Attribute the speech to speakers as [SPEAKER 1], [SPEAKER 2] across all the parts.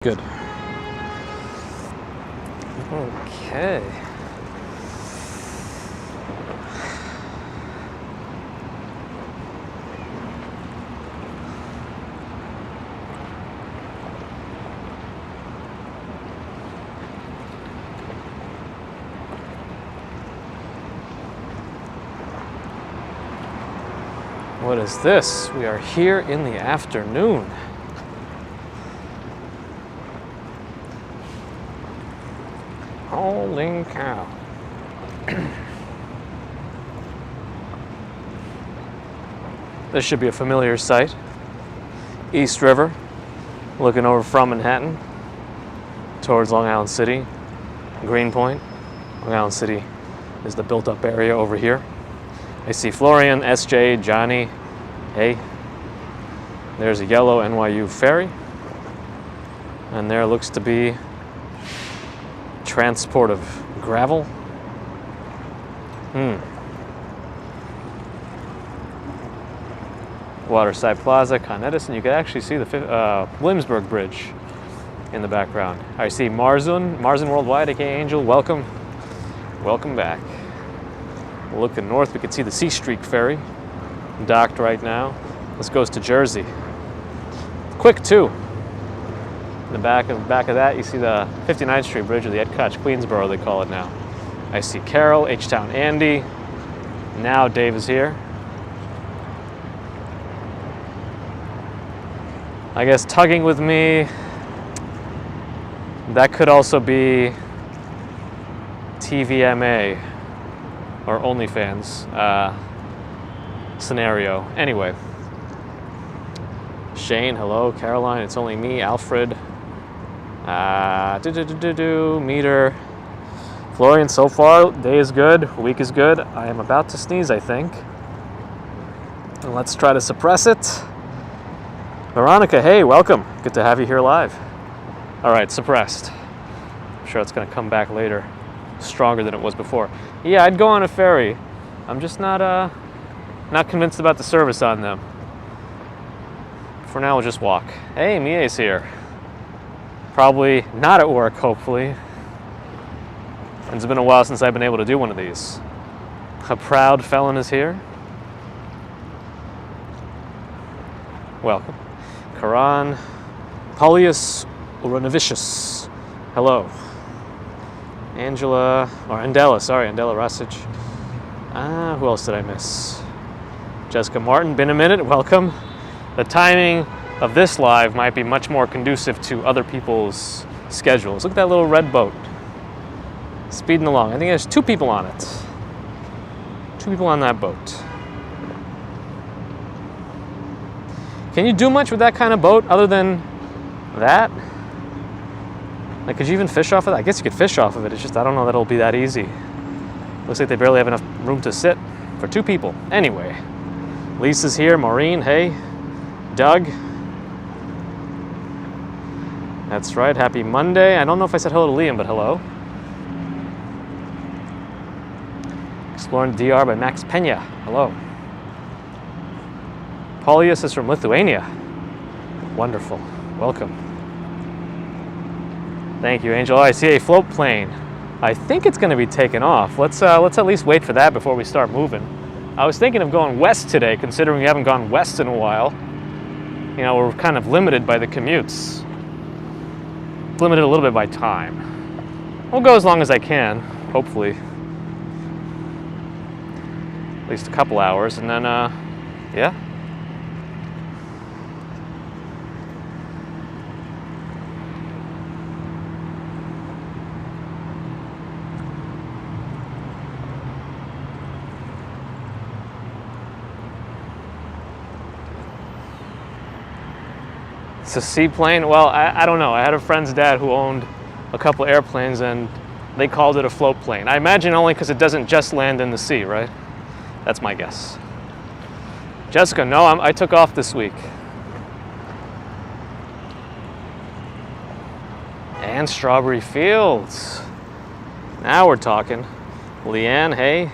[SPEAKER 1] Good. Okay. What is this? We are here in the afternoon. Holy cow. This should be a familiar sight. East River, looking over from Manhattan towards Long Island City, Greenpoint. Long Island City is the built-up area over here. I see Florian, SJ, Johnny. Hey, there's a yellow NYU ferry. And there looks to be transport of gravel. Waterside Plaza, Con Edison. You can actually see the Williamsburg Bridge in the background. I see Marzun Worldwide, aka Angel. Welcome. Welcome back. Looking north, we can see the C Street ferry docked right now. This goes to Jersey. Quick too. In the back of that, you see the 59th Street Bridge, or the Ed Koch Queensboro, they call it now. I see Carol, H-Town Andy. Now Dave is here. I guess tugging with me. That could also be TVMA or OnlyFans scenario. Anyway. Shane, hello. Caroline, it's only me. Alfred. Meter. Florian, so far, day is good, week is good. I am about to sneeze, I think. And let's try to suppress it. Veronica, hey, welcome. Good to have you here live. All right, suppressed. I'm sure it's going to come back later, stronger than it was before. Yeah, I'd go on a ferry. I'm just not convinced about the service on them. For now, we'll just walk. Hey, Mie's here. Probably not at work, hopefully. It's been a while since I've been able to do one of these. A proud felon is here. Welcome. Karan. Paulius Uranovicius. Hello. Angela Rasic. Who else did I miss? Jessica Martin, been a minute, welcome. The timing of this live might be much more conducive to other people's schedules. Look at that little red boat. Speeding along. I think there's 2 people on it. 2 people on that boat. Can you do much with that kind of boat other than that? Like, could you even fish off of that? I guess you could fish off of it. It's just, I don't know that it'll be that easy. Looks like they barely have enough room to sit for 2 people. Anyway, Lisa's here. Maureen, hey. Doug. That's right. Happy Monday. I don't know if I said hello to Liam, but hello. Exploring DR by Max Pena. Hello. Paulius is from Lithuania. Wonderful. Welcome. Thank you, Angel. I see a float plane. I think it's going to be taken off. Let's at least wait for that before we start moving. I was thinking of going west today, considering we haven't gone west in a while. You know, we're kind of limited by the commutes. Limited a little bit by time. We'll go as long as I can, hopefully. At least a couple hours, and then, yeah. It's a seaplane. Well, I don't know. I had a friend's dad who owned a couple airplanes, and they called it a float plane. I imagine only because it doesn't just land in the sea, right? That's my guess. Jessica, no, I took off this week. And Strawberry Fields. Now we're talking. Leanne, hey.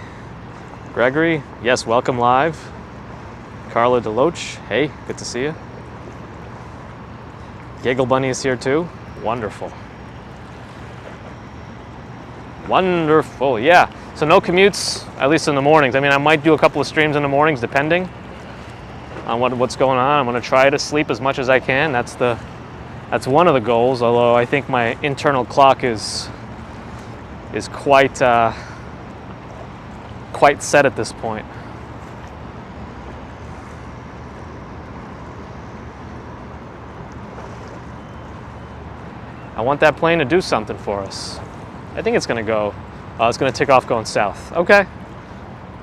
[SPEAKER 1] Gregory, yes, welcome live. Carla Deloach, hey, good to see you. Giggle Bunny is here too. Wonderful. Wonderful, yeah. So no commutes, at least in the mornings. I mean, I might do a couple of streams in the mornings, depending on what's going on. I'm gonna try to sleep as much as I can. That's one of the goals, although I think my internal clock is quite set at this point. I want that plane to do something for us. I think it's gonna go, it's gonna take off going south. Okay,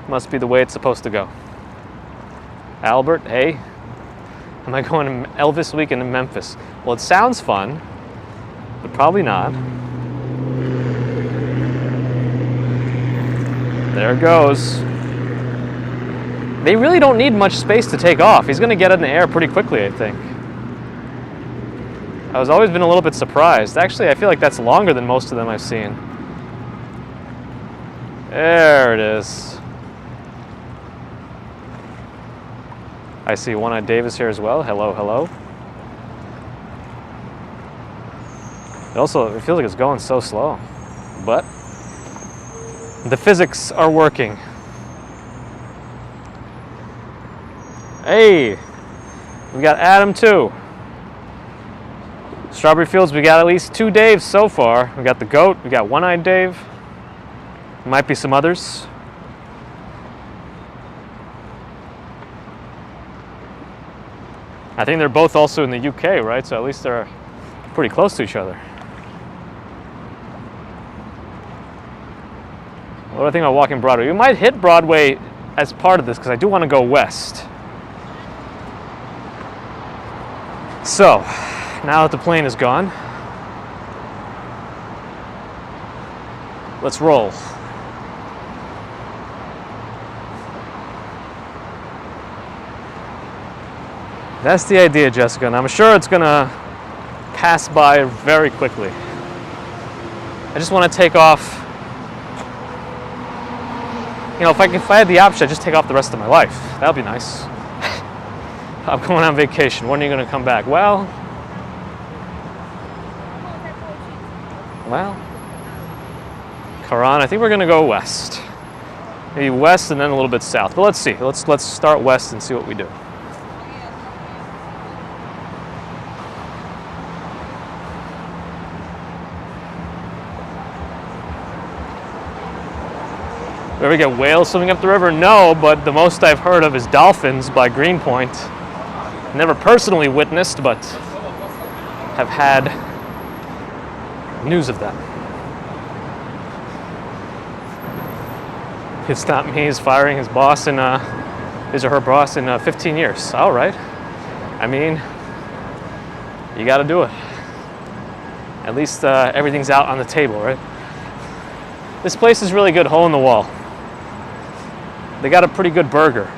[SPEAKER 1] must be the way it's supposed to go. Albert, hey, am I going to Elvis weekend in Memphis? Well, it sounds fun, but probably not. There it goes. They really don't need much space to take off. He's gonna get in the air pretty quickly, I think. I was always been a little bit surprised. Actually, I feel like that's longer than most of them I've seen. There it is. I see One-Eyed Davis here as well. Hello, hello. It feels like it's going so slow, but the physics are working. Hey, we got Adam too. Strawberry Fields, we got at least 2 Daves so far. We got the GOAT, we got One-Eyed Dave. Might be some others. I think they're both also in the UK, right? So at least they're pretty close to each other. What do I think about walking Broadway? We might hit Broadway as part of this because I do want to go west. So, now that the plane is gone, let's roll. That's the idea, Jessica, and I'm sure it's gonna pass by very quickly. I just want to take off. You know, if I had the option, I'd just take off the rest of my life. That would be nice. I'm going on vacation. When are you going to come back? Well, Karan, I think we're going to go west. Maybe west and then a little bit south. But let's see. Let's start west and see what we do. Ever get whales swimming up the river? No, but the most I've heard of is dolphins by Greenpoint. Never personally witnessed, but have had news of them. It's not me. He's firing his boss in his or her boss in 15 years. All right. I mean, you got to do it. At least everything's out on the table, right? This place is really good, hole in the wall. They got a pretty good burger.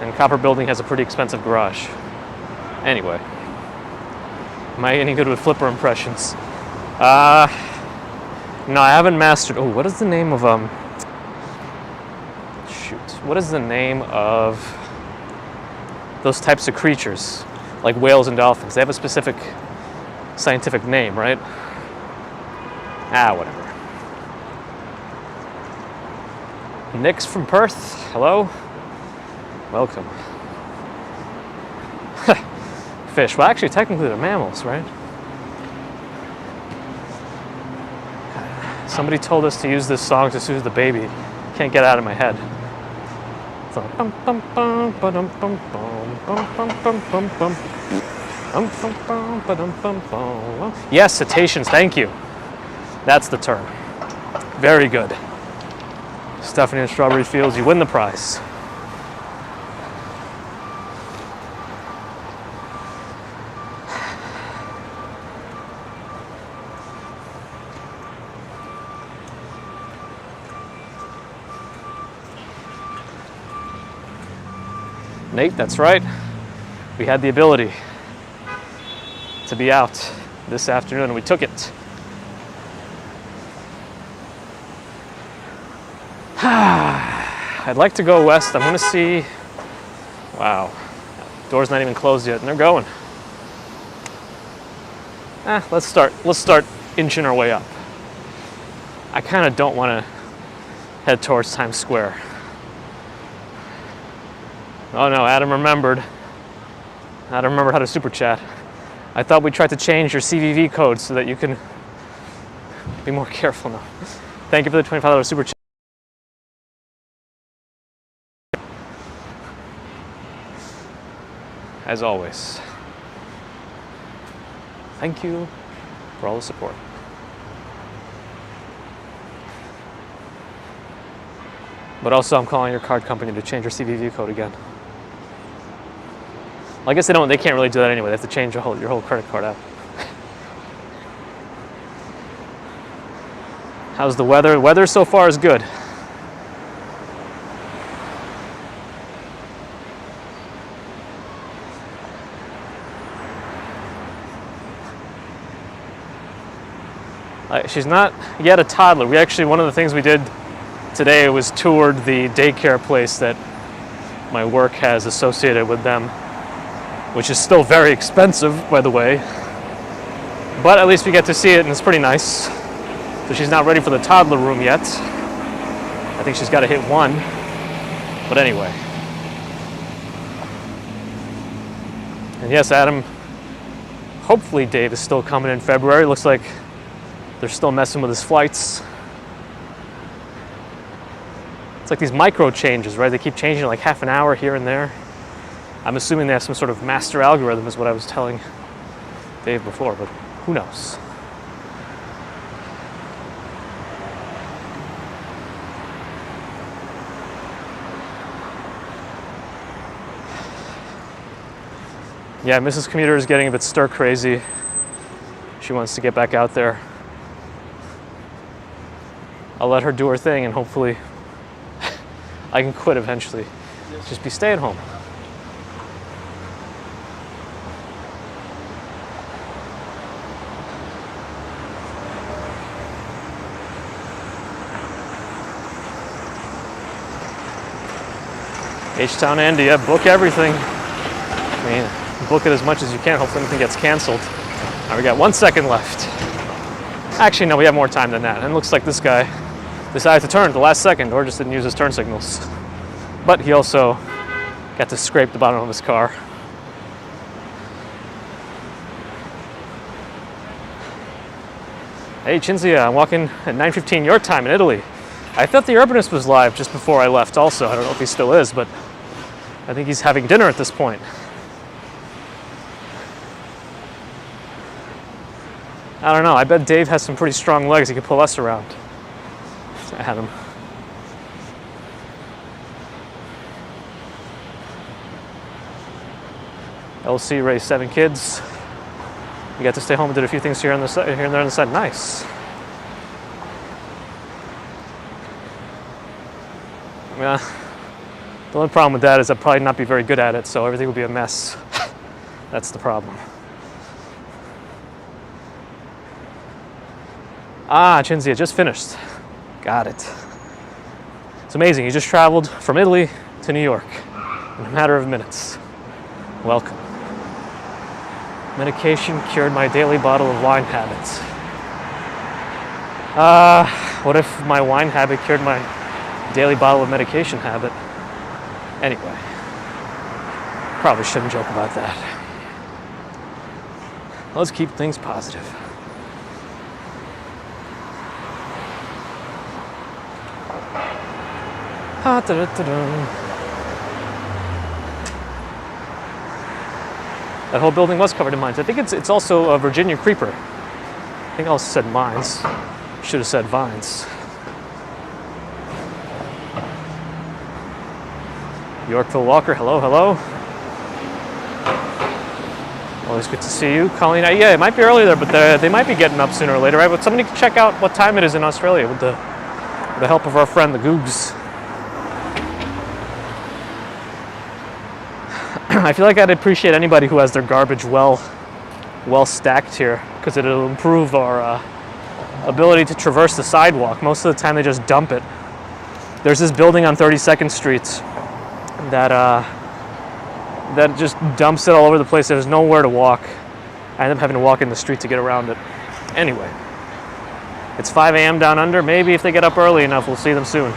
[SPEAKER 1] And Copper Building has a pretty expensive garage. Anyway. Am I any good with flipper impressions? No, I haven't mastered. Oh, what is the name of shoot. What is the name of those types of creatures? Like whales and dolphins. They have a specific scientific name, right? Whatever. Nick's from Perth. Hello. Welcome. Fish. Well, actually, technically they're mammals, right? Somebody told us to use this song to soothe the baby. Can't get it out of my head. It's like, bum, bum, bum, ba-dum, bum, bum, bum, bum, bum, bum, bum. Bum, bum, bum, ba-dum, bum, bum. Yes, cetaceans. Thank you. That's the term. Very good. Stephanie and Strawberry Fields, you win the prize. Nate, that's right. We had the ability to be out this afternoon and we took it. I'd like to go west. I'm going to see. Wow. Door's not even closed yet, and they're going. Let's start inching our way up. I kind of don't want to head towards Times Square. Oh no, Adam remembered how to super chat. I thought we tried to change your CVV code so that you can be more careful now. Thank you for the $25 super chat. As always, thank you for all the support. But also, I'm calling your card company to change your CVV code again. Well, I guess they can't really do that anyway. They have to change your whole credit card app. How's the weather? The weather so far is good. She's not yet a toddler. One of the things we did today was toured the daycare place that my work has associated with them, which is still very expensive, by the way. But at least we get to see it, and it's pretty nice. So she's not ready for the toddler room yet. I think she's got to hit 1. But anyway. And yes, Adam, hopefully Dave is still coming in February. Looks like they're still messing with his flights. It's like these micro changes, right? They keep changing like half an hour here and there. I'm assuming they have some sort of master algorithm is what I was telling Dave before, but who knows? Yeah, Mrs. Commuter is getting a bit stir crazy. She wants to get back out there. I'll let her do her thing, and hopefully I can quit eventually. Just be stay at home. H-Town Andy, yeah, book everything. I mean, book it as much as you can. Hopefully anything gets canceled. All right, we got 1 second left. Actually, no, we have more time than that. And it looks like this guy decided to turn at the last second, or just didn't use his turn signals. But he also got to scrape the bottom of his car. Hey, Cinzia, I'm walking at 9:15 your time in Italy. I thought the Urbanist was live just before I left also. I don't know if he still is, but I think he's having dinner at this point. I don't know. I bet Dave has some pretty strong legs. He could pull us around. Adam. LC raised 7 kids. We got to stay home and did a few things here and there on the side. Nice. Yeah. The only problem with that is I'd probably not be very good at it, so everything will be a mess. That's the problem. Ah, Cinzia, just finished. Got it. It's amazing. You just traveled from Italy to New York in a matter of minutes. Welcome. Medication cured my daily bottle of wine habits. What if my wine habit cured my daily bottle of medication habit? Anyway, probably shouldn't joke about that. Let's keep things positive. That whole building was covered in mines. I think it's also a Virginia creeper. I think I also said mines. Should have said vines. Yorkville Walker, hello, hello. Always good to see you. Colleen, yeah, it might be early there, but they might be getting up sooner or later, right? But somebody can check out what time it is in Australia with the help of our friend, the Googs. I feel like I'd appreciate anybody who has their garbage well stacked here, because it'll improve our ability to traverse the sidewalk. Most of the time they just dump it. There's this building on 32nd Street that just dumps it all over the place. There's nowhere to walk. I end up having to walk in the street to get around it. Anyway, it's 5 a.m. down under. Maybe if they get up early enough, we'll see them soon.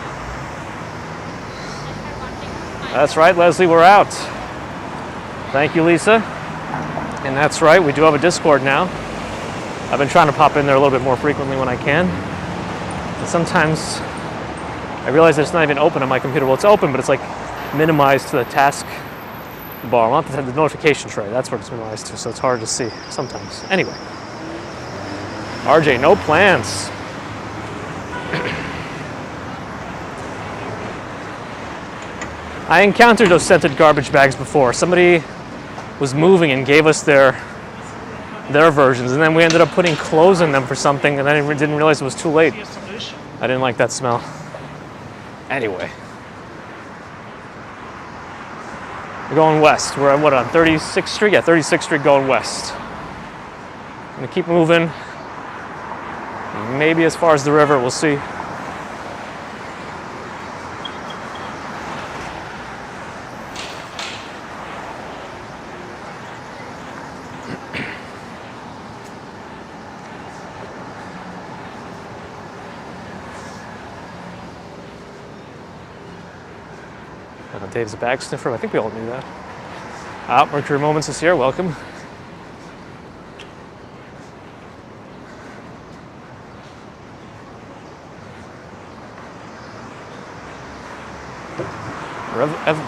[SPEAKER 1] That's right, Leslie, we're out. Thank you, Lisa. And that's right, we do have a Discord now. I've been trying to pop in there a little bit more frequently when I can. But sometimes I realize that it's not even open on my computer. Well, it's open, but it's like minimized to the task bar. Not the notification tray. That's where it's minimized to, so it's hard to see sometimes. Anyway. RJ, no plans. I encountered those scented garbage bags before. Somebody was moving and gave us their versions, and then we ended up putting clothes in them for something, and then I didn't realize it was too late. I didn't like that smell. Anyway. We're going west. We're on 36th Street? Yeah, 36th Street going west. I'm gonna keep moving. Maybe as far as the river, we'll see. Dave's a bag sniffer. I think we all knew that. Mercury Moments is here. Welcome.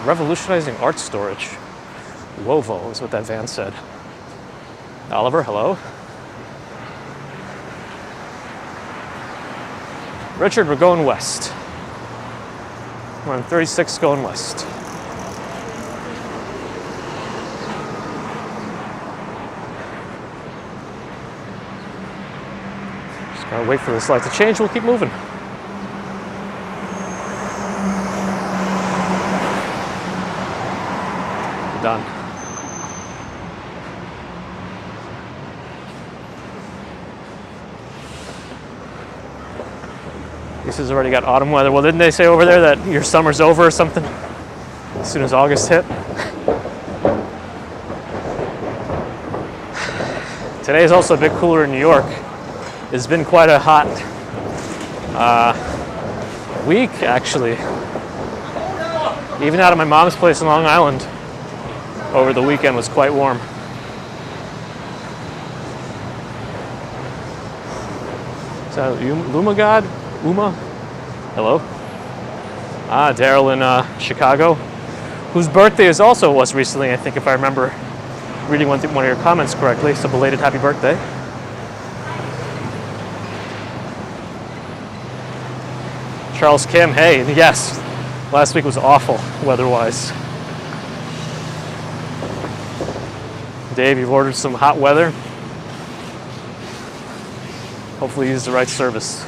[SPEAKER 1] Revolutionizing art storage. WOVO is what that van said. Oliver, hello. Richard, we're going west. We're on 36 going west. Just gotta wait for this light to change. We'll keep moving. Done. This has already got autumn weather. Well, didn't they say over there that your summer's over or something? As soon as August hit. Today is also a bit cooler in New York. It's been quite a hot week, actually. Even out of my mom's place in Long Island over the weekend was quite warm. Is that Luma God? Uma? Hello? Daryl in Chicago, whose birthday was recently, I think, if I remember reading one of your comments correctly. So belated happy birthday. Charles Kim, hey, yes, last week was awful weather-wise. Dave, you've ordered some hot weather. Hopefully you use the right service.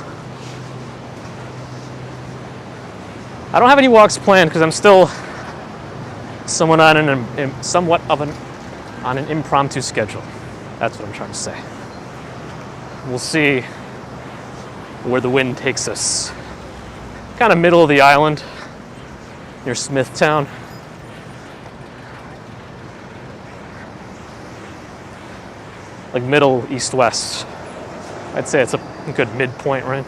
[SPEAKER 1] I don't have any walks planned because I'm still somewhat on an impromptu schedule. That's what I'm trying to say. We'll see where the wind takes us. Kind of middle of the island, near Smithtown. Like middle east-west. I'd say it's a good midpoint, right?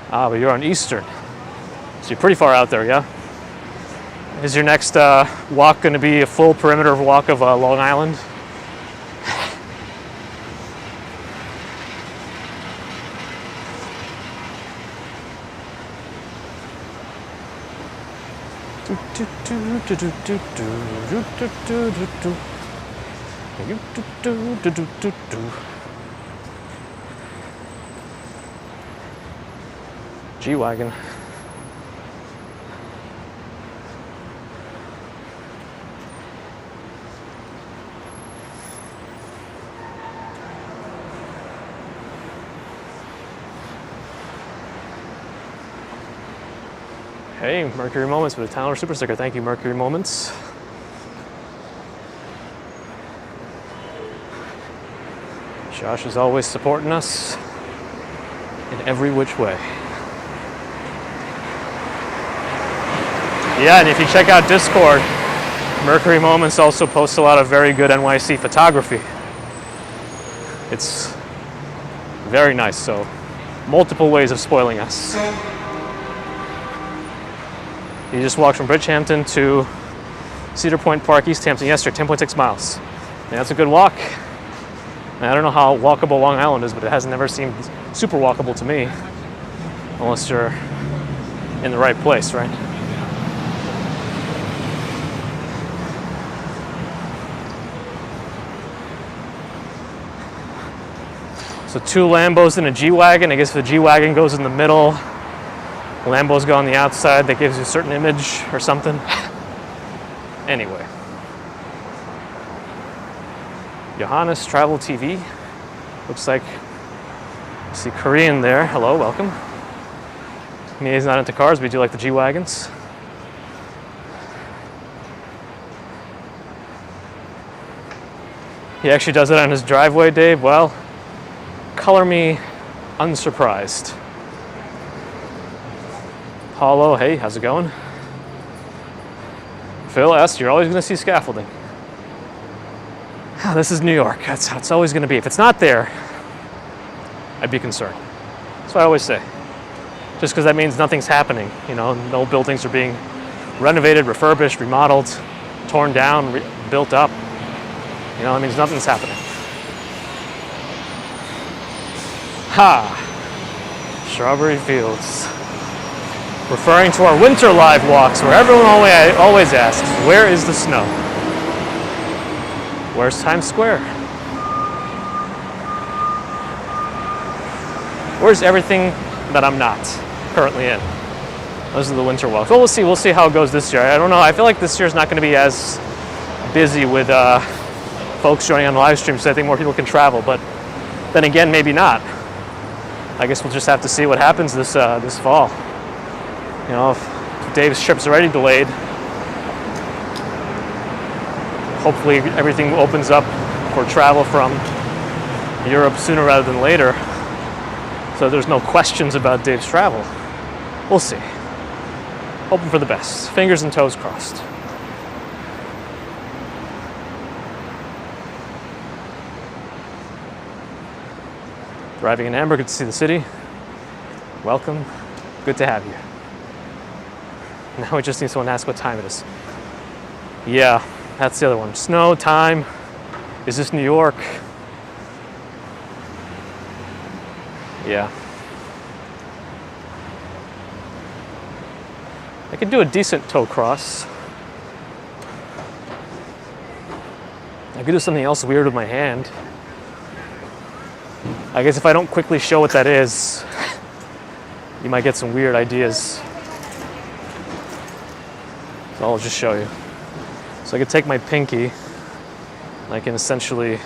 [SPEAKER 1] But you're on Eastern. So you're pretty far out there, yeah? Is your next walk going to be a full perimeter walk of Long Island? G-Wagon. Hey, Mercury Moments with a $10 super sticker. Thank you, Mercury Moments. Josh is always supporting us in every which way. Yeah, and if you check out Discord, Mercury Moments also posts a lot of very good NYC photography. It's very nice, so multiple ways of spoiling us. You just walked from Bridgehampton to Cedar Point Park, East Hampton yesterday, 10.6 miles. And that's a good walk. And I don't know how walkable Long Island is, but it has never seemed super walkable to me, unless you're in the right place, right? So 2 Lambos and a G-Wagon. I guess if the G-Wagon goes in the middle, the Lambos go on the outside, that gives you a certain image or something. Anyway. Johannes Travel TV. Looks like, I see Korean there. Hello, welcome. Mia's not into cars, but we do like the G-Wagons. He actually does it on his driveway, Dave. Well, color me unsurprised. Paulo, hey, how's it going? Phil S., you're always going to see scaffolding. This is New York. That's how it's always going to be. If it's not there, I'd be concerned. That's what I always say. Just because that means nothing's happening. You know, no buildings are being renovated, refurbished, remodeled, torn down, built up. You know, that means nothing's happening. Ha! Strawberry Fields. Referring to our winter live walks, where everyone always asks, where is the snow? Where's Times Square? Where's everything that I'm not currently in? Those are the winter walks. Well, we'll see how it goes this year. I don't know. I feel like this year's not going to be as busy with folks joining on the live stream, so I think more people can travel. But then again, maybe not. I guess we'll just have to see what happens this fall. You know, if Dave's trip's already delayed, hopefully everything opens up for travel from Europe sooner rather than later, so there's no questions about Dave's travel. We'll see. Hoping for the best. Fingers and toes crossed. Driving in Hamburg, good to see the city. Welcome. Good to have you. Now we just need someone to ask what time it is. Yeah, that's the other one. Snow, time. Is this New York? Yeah. I could do a decent toe cross. I could do something else weird with my hand. I guess if I don't quickly show what that is, you might get some weird ideas. So I'll just show you. So I could take my pinky, and I can essentially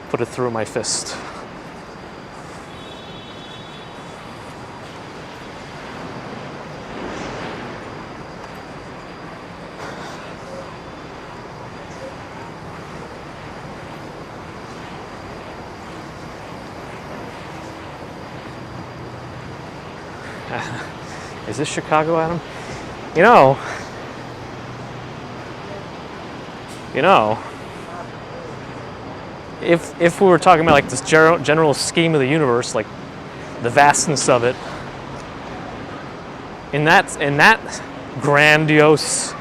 [SPEAKER 1] put it through my fist. Is this Chicago, Adam? You know, if we were talking about like this general scheme of the universe, like the vastness of it, in that grandiose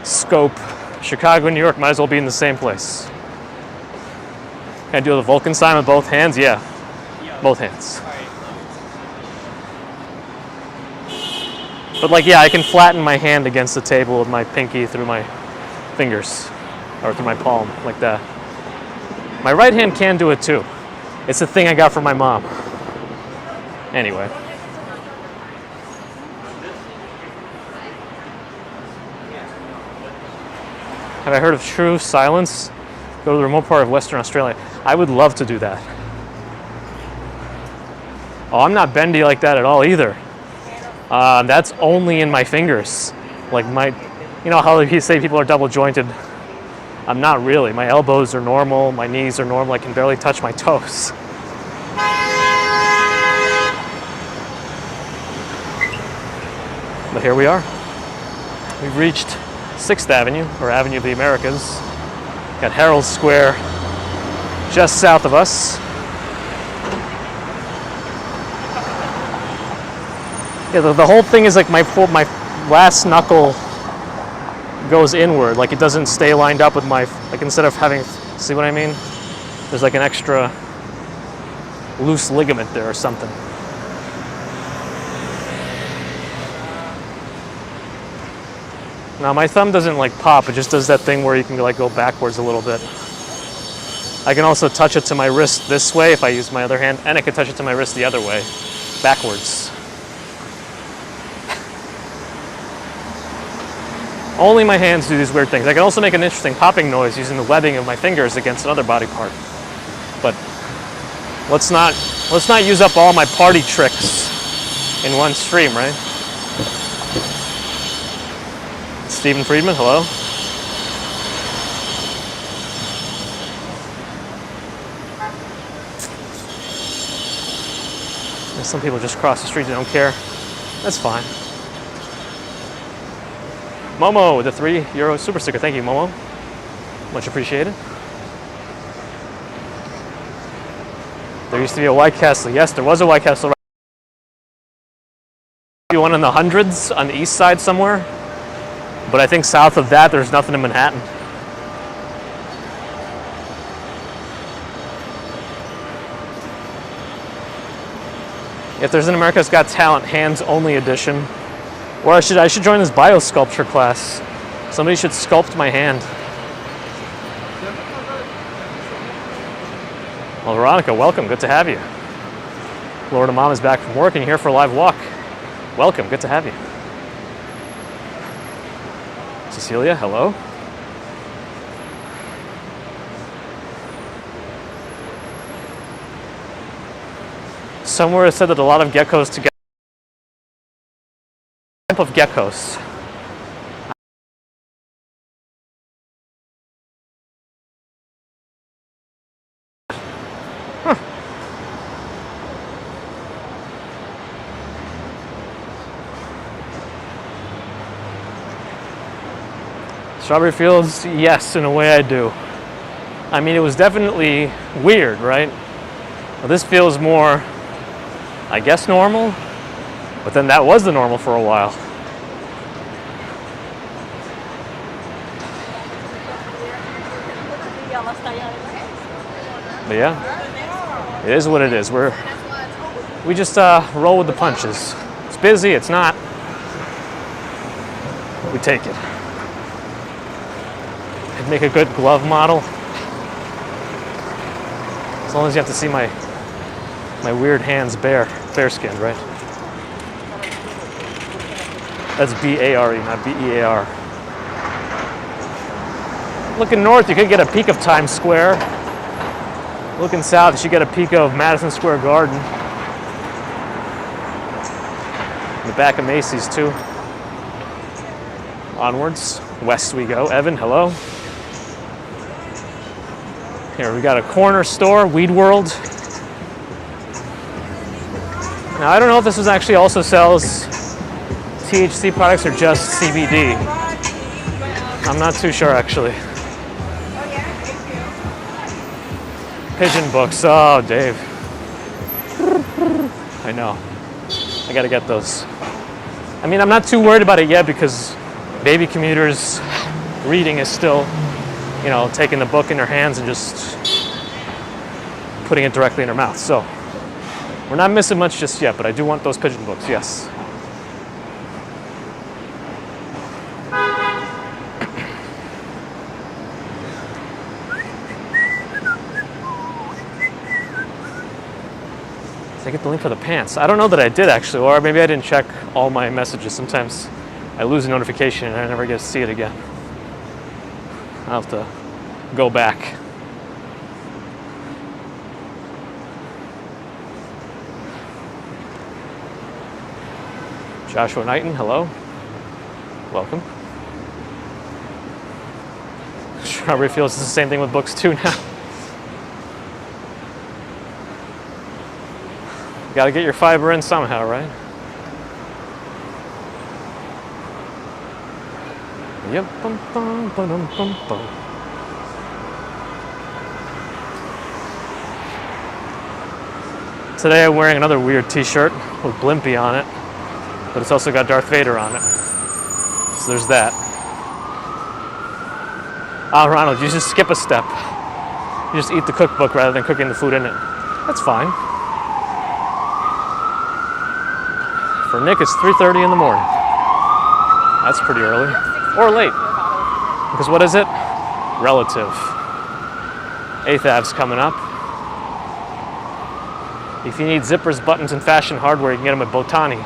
[SPEAKER 1] scope, Chicago and New York might as well be in the same place. Can I do the Vulcan sign with both hands? Yeah, both hands. But like, yeah, I can flatten my hand against the table with my pinky through my fingers, or through my palm, like that. My right hand can do it too. It's a thing I got from my mom. Anyway. Have I heard of true silence? Go to the remote part of Western Australia. I would love to do that. Oh, I'm not bendy like that at all either. That's only in my fingers. Like you know how you say people are double jointed? I'm not really. My elbows are normal, my knees are normal, I can barely touch my toes. But here we are. We've reached 6th Avenue, or Avenue of the Americas. Got Herald Square just south of us. Yeah, the whole thing is like my last knuckle goes inward. Like it doesn't stay lined up with my, like instead of having, see what I mean? There's like an extra loose ligament there or something. Now my thumb doesn't like pop, it just does that thing where you can like go backwards a little bit. I can also touch it to my wrist this way if I use my other hand, and I can touch it to my wrist the other way, backwards. Only my hands do these weird things. I can also make an interesting popping noise using the webbing of my fingers against another body part. But let's not use up all my party tricks in one stream, right? Stephen Friedman, hello. And some people just cross the street and don't care. That's fine. Momo with the €3 super sticker. Thank you, Momo. Much appreciated. There used to be a White Castle. Yes, there was a White Castle. One in the hundreds on the east side somewhere. But I think south of that, there's nothing in Manhattan. If there's an America's Got Talent Hands Only edition, or I should join this biosculpture class. Somebody should sculpt my hand. Well, Veronica, welcome. Good to have you. Florida Mom is back from work and you're here for a live walk. Welcome. Good to have you. Cecilia, hello. Somewhere it said that a lot of geckos together. Of geckos. Huh. Strawberry Fields, yes, in a way I do. I mean, it was definitely weird, right? Well, this feels more, I guess, normal, but then that was the normal for a while. But yeah, it is what it is. We just roll with the punches. It's busy, it's not. We take it. I'd make a good glove model. As long as you have to see my weird hands bare-skinned, right? That's B-A-R-E, not B-E-A-R. Looking north, you could get a peek of Times Square. Looking south, you should get a peek of Madison Square Garden. The back of Macy's, too. Onwards, west we go. Evan, hello. Here, we got a corner store, Weed World. Now, I don't know if this was actually also sells THC products or just CBD. I'm not too sure, actually. Pigeon books. Oh, Dave. I know. I gotta get those. I mean, I'm not too worried about it yet because baby commuters reading is still, you know, taking the book in their hands and just putting it directly in their mouth. So we're not missing much just yet, but I do want those pigeon books, yes. Did I get the link for the pants? I don't know that I did actually, or maybe I didn't check all my messages. Sometimes I lose a notification and I never get to see it again. I'll have to go back. Joshua Knighton, hello. Welcome. Strawberry Fields is the same thing with books too now. Got to get your fiber in somehow, right? Yep. Bum, bum, ba-dum, bum, bum. Today I'm wearing another weird t-shirt with Blimpie on it, but it's also got Darth Vader on it. So there's that. Ah, Ronald, you just skip a step. You just eat the cookbook rather than cooking the food in it. That's fine. For Nick, it's 3:30 in the morning. That's pretty early. Or late. Because what is it? Relative. 8th Ave's coming up. If you need zippers, buttons, and fashion hardware, you can get them at Botani.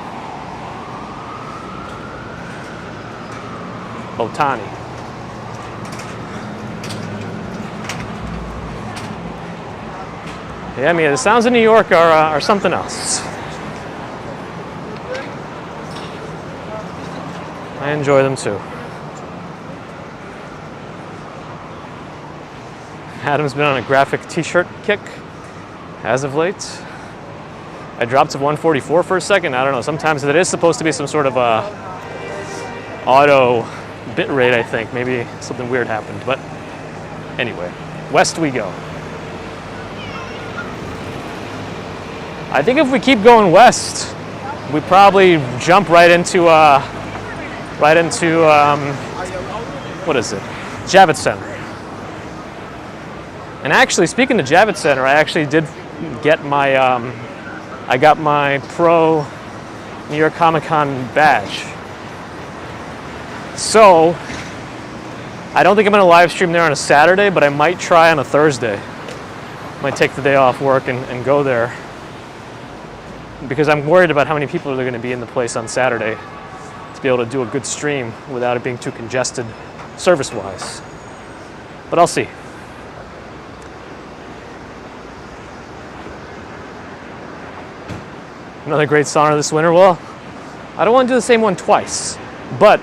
[SPEAKER 1] Botani. Yeah, I mean, the sounds of New York are something else. I enjoy them too. Adam's been on a graphic t-shirt kick as of late. I dropped to 144 for a second. I don't know, sometimes it is supposed to be some sort of auto bit rate, I think. Maybe something weird happened, but anyway, west we go. I think if we keep going west, we probably jump right into what is it? Javits Center. And actually, speaking of Javits Center, I actually did get my, I got my Pro New York Comic Con badge. So, I don't think I'm gonna live stream there on a Saturday, but I might try on a Thursday. Might take the day off work and go there. Because I'm worried about how many people are going to be in the place on Saturday to be able to do a good stream without it being too congested service-wise. But I'll see. Another great sauna this winter. Well, I don't want to do the same one twice, but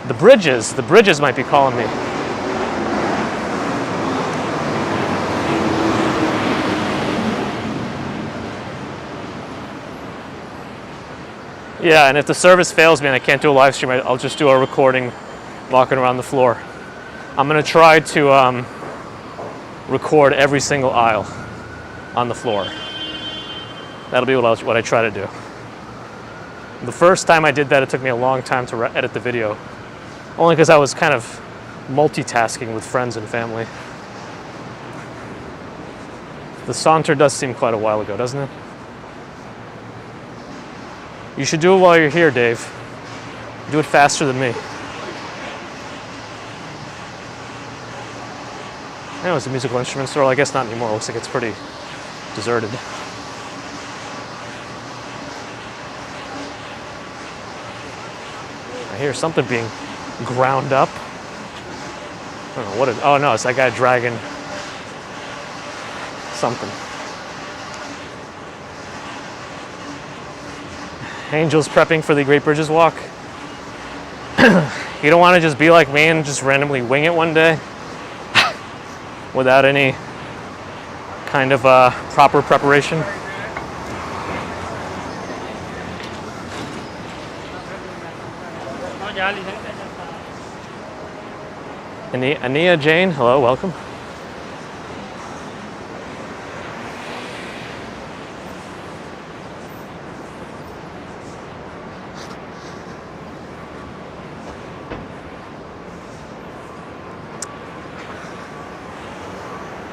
[SPEAKER 1] the bridges might be calling me. Yeah, and if the service fails me and I can't do a live stream, I'll just do a recording walking around the floor. I'm going to try to record every single aisle on the floor. That'll be what I try to do. The first time I did that, it took me a long time to edit the video, only because I was kind of multitasking with friends and family. The saunter does seem quite a while ago, doesn't it? You should do it while you're here, Dave. Do it faster than me. I know it's a musical instrument store. Well, I guess not anymore. It looks like it's pretty deserted. I hear something being ground up. I don't know what it is. Oh no, it's that guy dragging something. Angel's prepping for the Great Bridges Walk. You don't want to just be like me and just randomly wing it one day without any kind of proper preparation. Ania Jane, hello, welcome.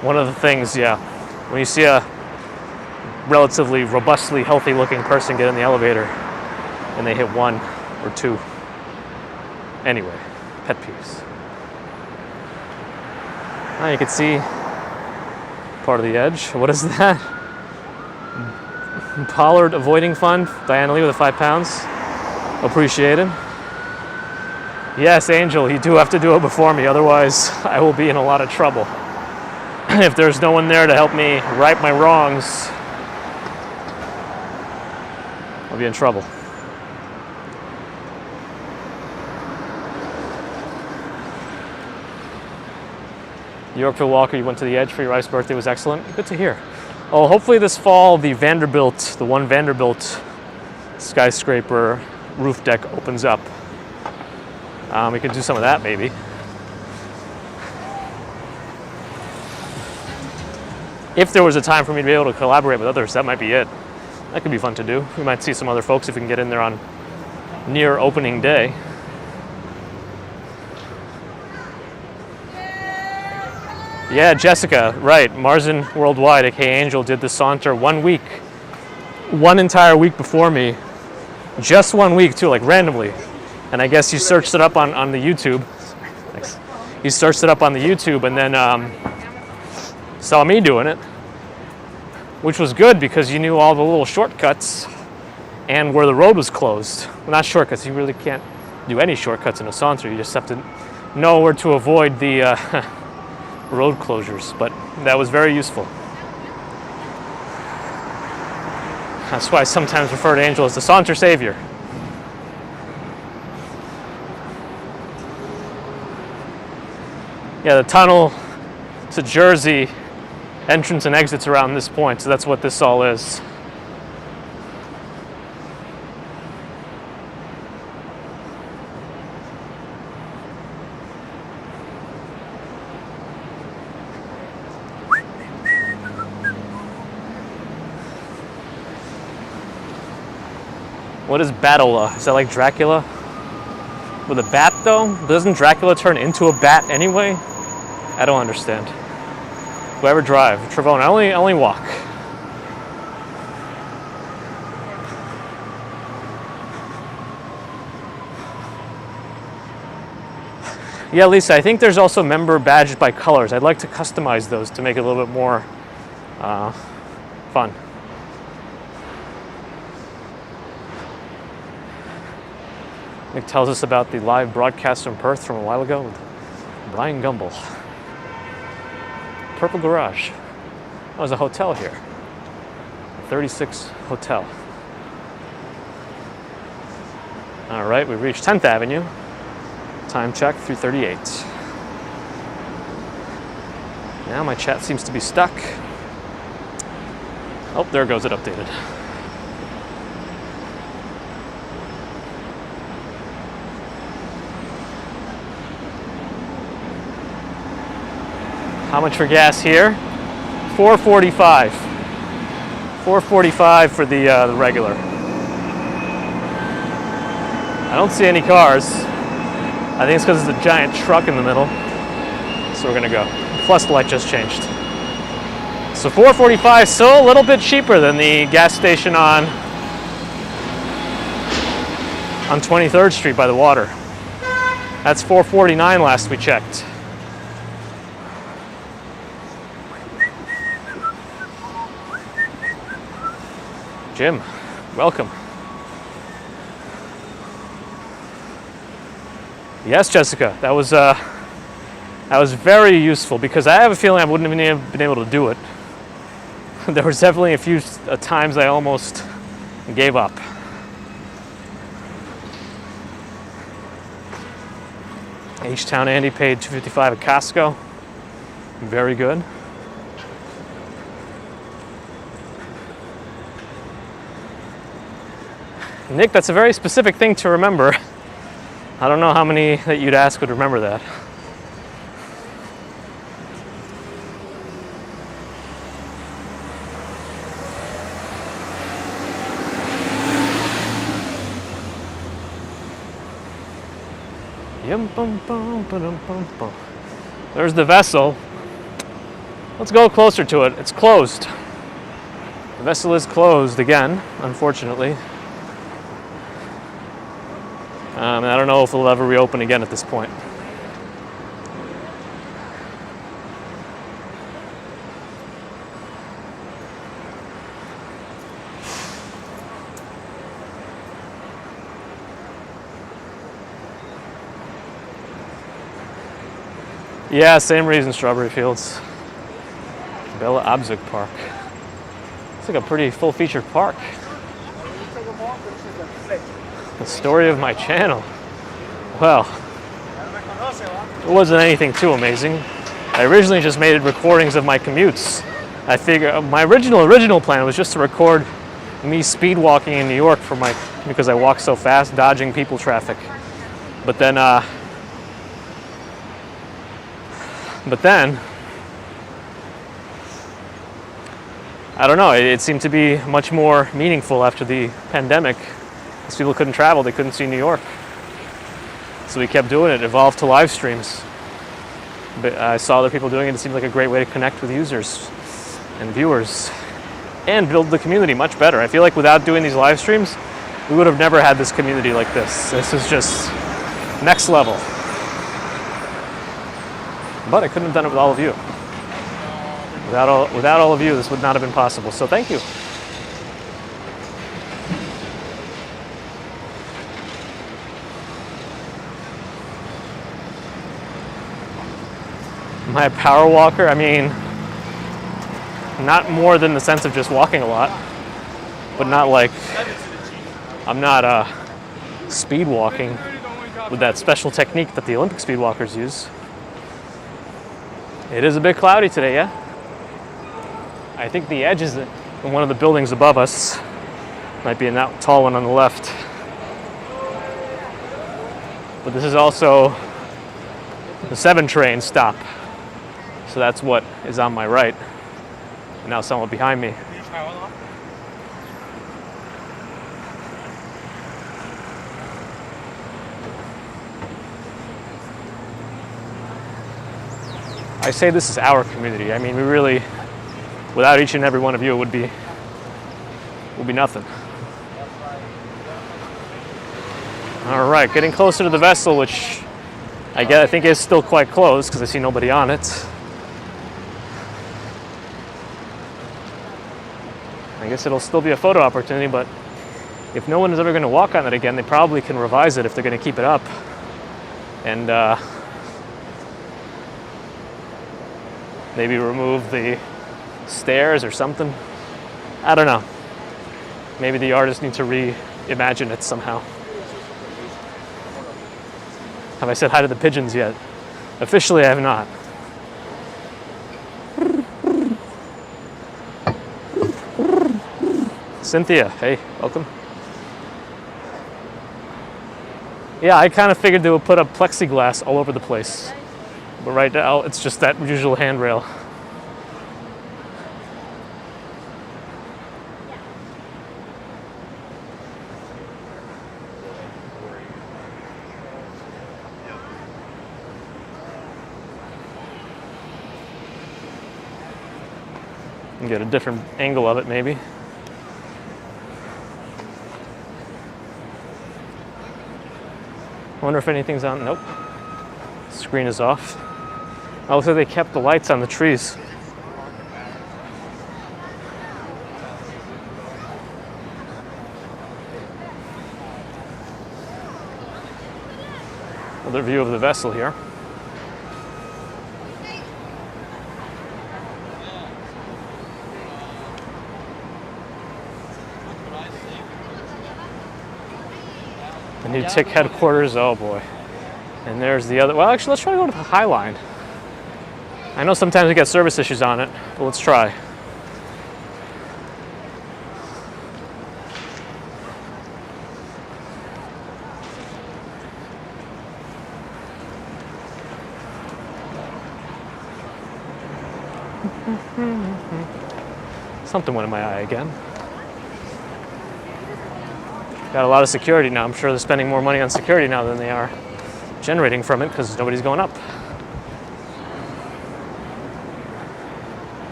[SPEAKER 1] One of the things, yeah, when you see a relatively robustly healthy looking person get in the elevator and they hit 1 or 2. Anyway, pet peeves. Now you can see part of the edge. What is that? Pollard Avoiding Fund, Diana Lee with the £5. Appreciated. Yes, Angel, you do have to do it before me, otherwise I will be in a lot of trouble. If there's no one there to help me right my wrongs, I'll be in trouble. Yorkville Walker, you went to the Edge for your wife's birthday, was excellent. Good to hear. Oh, hopefully this fall the one Vanderbilt skyscraper roof deck opens up. We could do some of that maybe. If there was a time for me to be able to collaborate with others, that might be it. That could be fun to do. We might see some other folks if we can get in there on near opening day. Yeah, Jessica, right. Marzen Worldwide, aka Angel, did the Saunter 1 week. One entire week before me. Just 1 week too, like randomly. And I guess you searched it up on the YouTube. Thanks. You searched it up on the YouTube and then saw me doing it. Which was good because you knew all the little shortcuts and where the road was closed. Well, not shortcuts, you really can't do any shortcuts in a Saunter. You just have to know where to avoid the road closures, but that was very useful. That's why I sometimes refer to Angel as the Saunter Savior. Yeah, the tunnel to Jersey entrance and exits around this point, so that's what this all is. What is Batola? Is that like Dracula? With a bat though? Doesn't Dracula turn into a bat anyway? I don't understand. Do I ever drive? Travone, I only walk. Yeah, Lisa, I think there's also member badges by colors. I'd like to customize those to make it a little bit more fun. Nick tells us about the live broadcast from Perth from a while ago with Brian Gumble. Purple Garage. Oh, there's a hotel here. 36 Hotel. All right, we reached 10th Avenue. Time check, 3:38. Now my chat seems to be stuck. Oh, there goes it updated. How much for gas here? $4.45. $4.45 for the regular. I don't see any cars. I think it's because there's a giant truck in the middle. So we're gonna go. Plus the light just changed. So $4.45, still a little bit cheaper than the gas station on 23rd Street by the water. That's $4.49 last we checked. Jim, welcome. Yes, Jessica, that was very useful because I have a feeling I wouldn't have been able to do it. There was definitely a few times I almost gave up. H-Town Andy paid $2.55 at Costco. Very good. Nick, that's a very specific thing to remember. I don't know how many that you'd ask would remember that. There's the vessel. Let's go closer to it. It's closed. The vessel is closed again, unfortunately. And I don't know if it'll ever reopen again at this point. Yeah, same reason, Strawberry Fields. Bella Abzug Park. It's like a pretty full-featured park. The story of my channel. Well, it wasn't anything too amazing. I originally just made recordings of my commutes. I figure my original plan was just to record me speed walking in New York because I walk so fast, dodging people traffic. But then But then, I don't know, it seemed to be much more meaningful after the pandemic. Because people couldn't travel, they couldn't see New York. So we kept doing it, evolved to live streams. But I saw other people doing it, it seemed like a great way to connect with users and viewers and build the community much better. I feel like without doing these live streams, we would have never had this community like this. This is just next level. But I couldn't have done it with all of you. Without all of you, this would not have been possible. So thank you. Am I a power walker? I mean, not more than the sense of just walking a lot, but not like, I'm not speed walking with that special technique that the Olympic speed walkers use. It is a bit cloudy today, yeah? I think the edge is in one of the buildings above us. Might be in that tall one on the left. But this is also the 7 train stop. So that's what is on my right. And now someone behind me. I say this is our community. I mean, we really, without each and every one of you, it would be nothing. All right, getting closer to the vessel, which I think is still quite close because I see nobody on it. I guess it'll still be a photo opportunity, but if no one is ever going to walk on it again, they probably can revise it if they're going to keep it up. And maybe remove the stairs or something. I don't know. Maybe the artists need to reimagine it somehow. Have I said hi to the pigeons yet? Officially, I have not. Cynthia, hey, welcome. Yeah, I kind of figured they would put up plexiglass all over the place. But right now, it's just that usual handrail. And get a different angle of it, maybe. I wonder if anything's on. Nope. Screen is off. Also, they kept the lights on the trees. Another view of the vessel here. The new TIC headquarters, oh boy. And there's the other, well actually let's try to go to the High Line. I know sometimes we get service issues on it, but let's try. Something went in my eye again. Got a lot of security now. I'm sure they're spending more money on security now than they are generating from it because nobody's going up.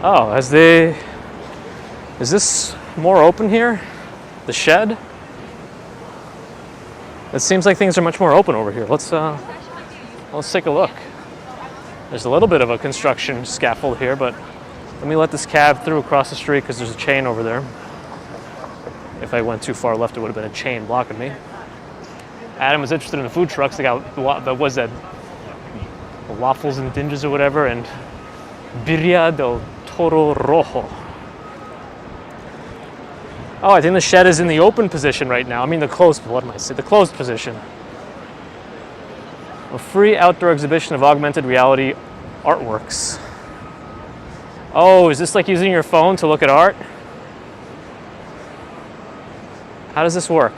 [SPEAKER 1] Oh, is this more open here? The shed? It seems like things are much more open over here. Let's take a look. There's a little bit of a construction scaffold here, but let me let this cab through across the street because there's a chain over there. If I went too far left, it would have been a chain blocking me. Adam was interested in the food trucks. They got, what was that? Waffles and dinges or whatever, and birria del toro rojo. Oh, I think the shed is in the open position right now. I mean the closed, what am I saying? The closed position. A free outdoor exhibition of augmented reality artworks. Oh, is this like using your phone to look at art? How does this work?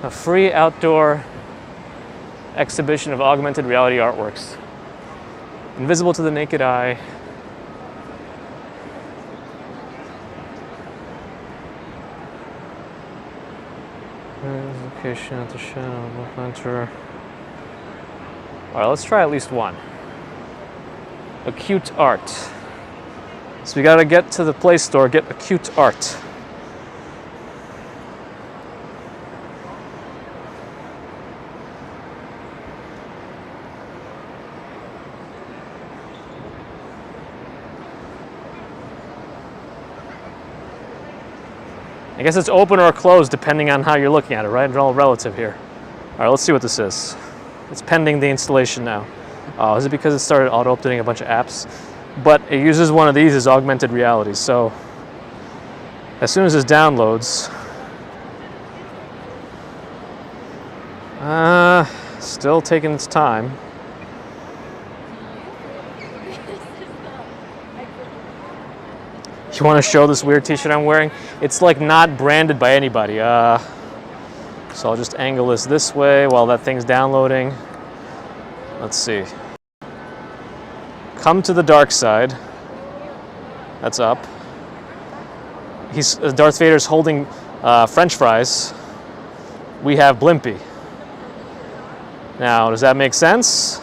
[SPEAKER 1] A free outdoor exhibition of augmented reality artworks. Invisible to the naked eye. Location at the shadow hunter. All right, let's try at least one. Acute art. So we gotta get to the Play Store, get acute art. I guess it's open or closed depending on how you're looking at it, right? It's all relative here. All right, let's see what this is. It's pending the installation now. Oh, is it because it started auto-updating a bunch of apps? But it uses one of these as augmented reality. So as soon as this downloads, still taking its time. You want to show this weird t-shirt I'm wearing? It's like not branded by anybody. So I'll just angle this way while that thing's downloading. Let's see. Come to the dark side. That's up. Darth Vader's holding French fries. We have Blimpy. Now, does that make sense?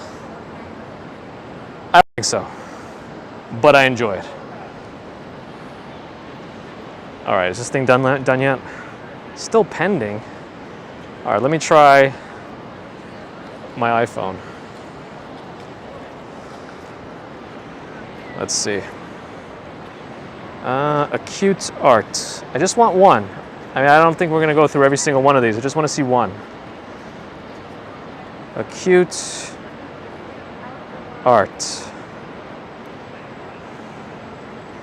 [SPEAKER 1] I don't think so, but I enjoy it. All right, is this thing done yet? Still pending. All right, let me try my iPhone. Let's see. Acute art. I just want one. I mean, I don't think we're gonna go through every single one of these. I just want to see one. Acute art.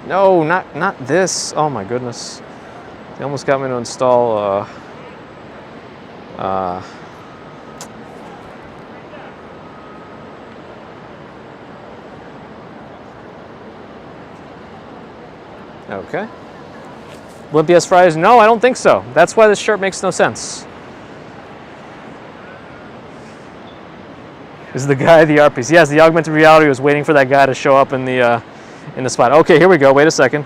[SPEAKER 1] No, not this. Oh my goodness. They almost got me to install okay. Blimpy has fries? No, I don't think so. That's why this shirt makes no sense. This is the guy, the art piece. Yes, the augmented reality was waiting for that guy to show up in the spot. Okay, here we go. Wait a second.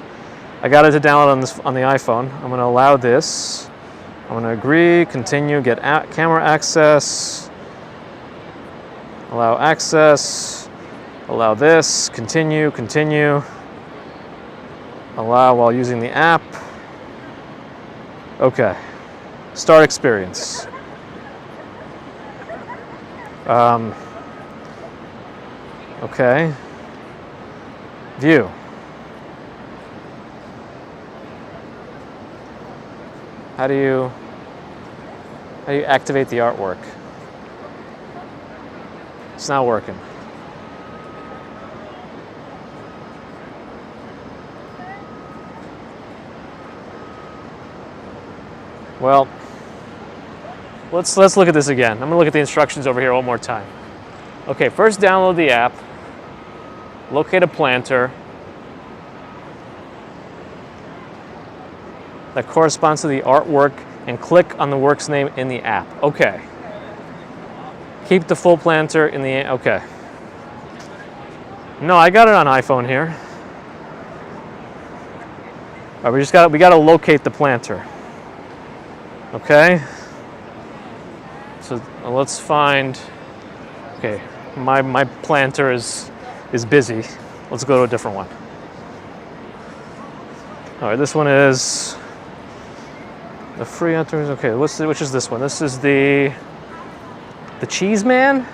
[SPEAKER 1] I got it to download on the iPhone. I'm going to allow this. I'm going to agree, continue, get camera access, allow access, allow this, continue, allow while using the app. Okay. Start experience. Okay. View. How do you activate the artwork? It's not working. Well, let's look at this again. I'm gonna look at the instructions over here one more time. Okay, first download the app, locate a planter that corresponds to the artwork and click on the work's name in the app. Okay. Keep the full planter in the, okay. No, I got it on iPhone here. All right, we gotta locate the planter. Okay. So let's find, okay, my planter is busy. Let's go to a different one. All right, this one is the free enters. Okay, which is this one? This is the Cheese Man?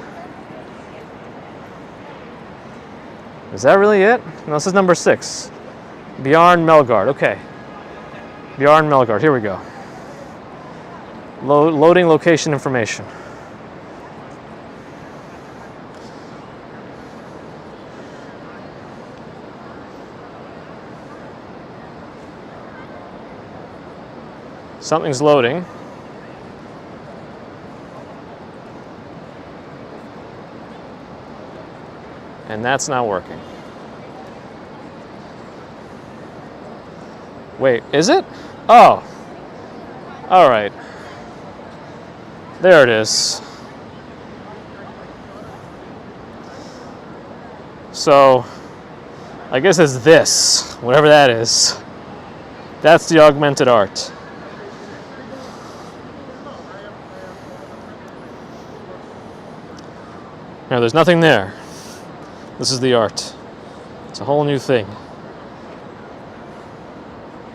[SPEAKER 1] Is that really it? No, this is number 6. Bjarne Melgaard. Okay. Bjarne Melgaard. Here we go. Loading location information. Something's loading. And that's not working. Wait, is it? Oh. All right. There it is. So I guess it's this, whatever that is. That's the augmented art. Now there's nothing there. This is the art. It's a whole new thing.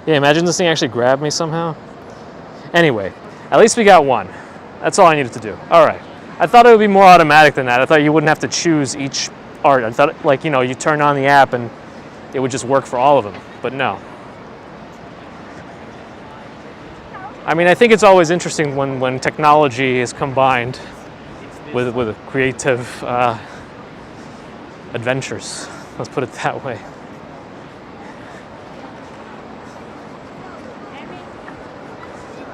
[SPEAKER 1] Yeah, imagine this thing actually grabbed me somehow. Anyway, at least we got one. That's all I needed to do. All right. I thought it would be more automatic than that. I thought you wouldn't have to choose each art. I thought, like, you know, you turn on the app and it would just work for all of them. But no. I mean, I think it's always interesting when technology is combined with creative adventures. Let's put it that way.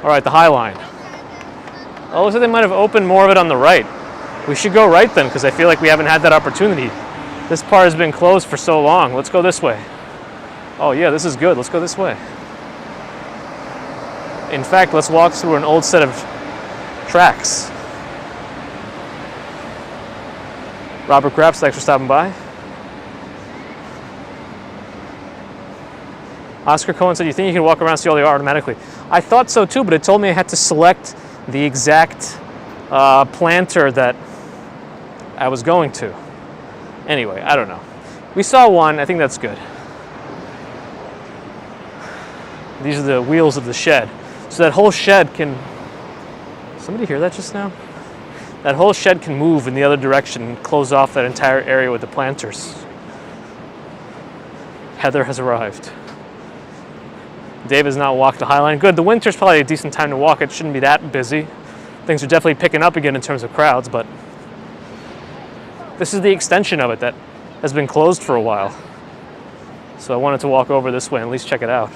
[SPEAKER 1] All right, the High Line. Oh, looks like they might have opened more of it on the right. We should go right then, because I feel like we haven't had that opportunity. This part has been closed for so long. Let's go this way. Oh yeah, this is good. Let's go this way. In fact, let's walk through an old set of tracks. Robert Kraft, thanks for stopping by. Oscar Cohen said, you think you can walk around and see all the art automatically? I thought so too, but it told me I had to select the exact planter that I was going to. Anyway, I don't know. We saw one. I think that's good. These are the wheels of the shed. So that whole shed can... Somebody hear that just now? That whole shed can move in the other direction and close off that entire area with the planters. Heather has arrived. Dave has not walked the High Line. Good, the winter's probably a decent time to walk. It shouldn't be that busy. Things are definitely picking up again in terms of crowds, but this is the extension of it that has been closed for a while. So I wanted to walk over this way and at least check it out.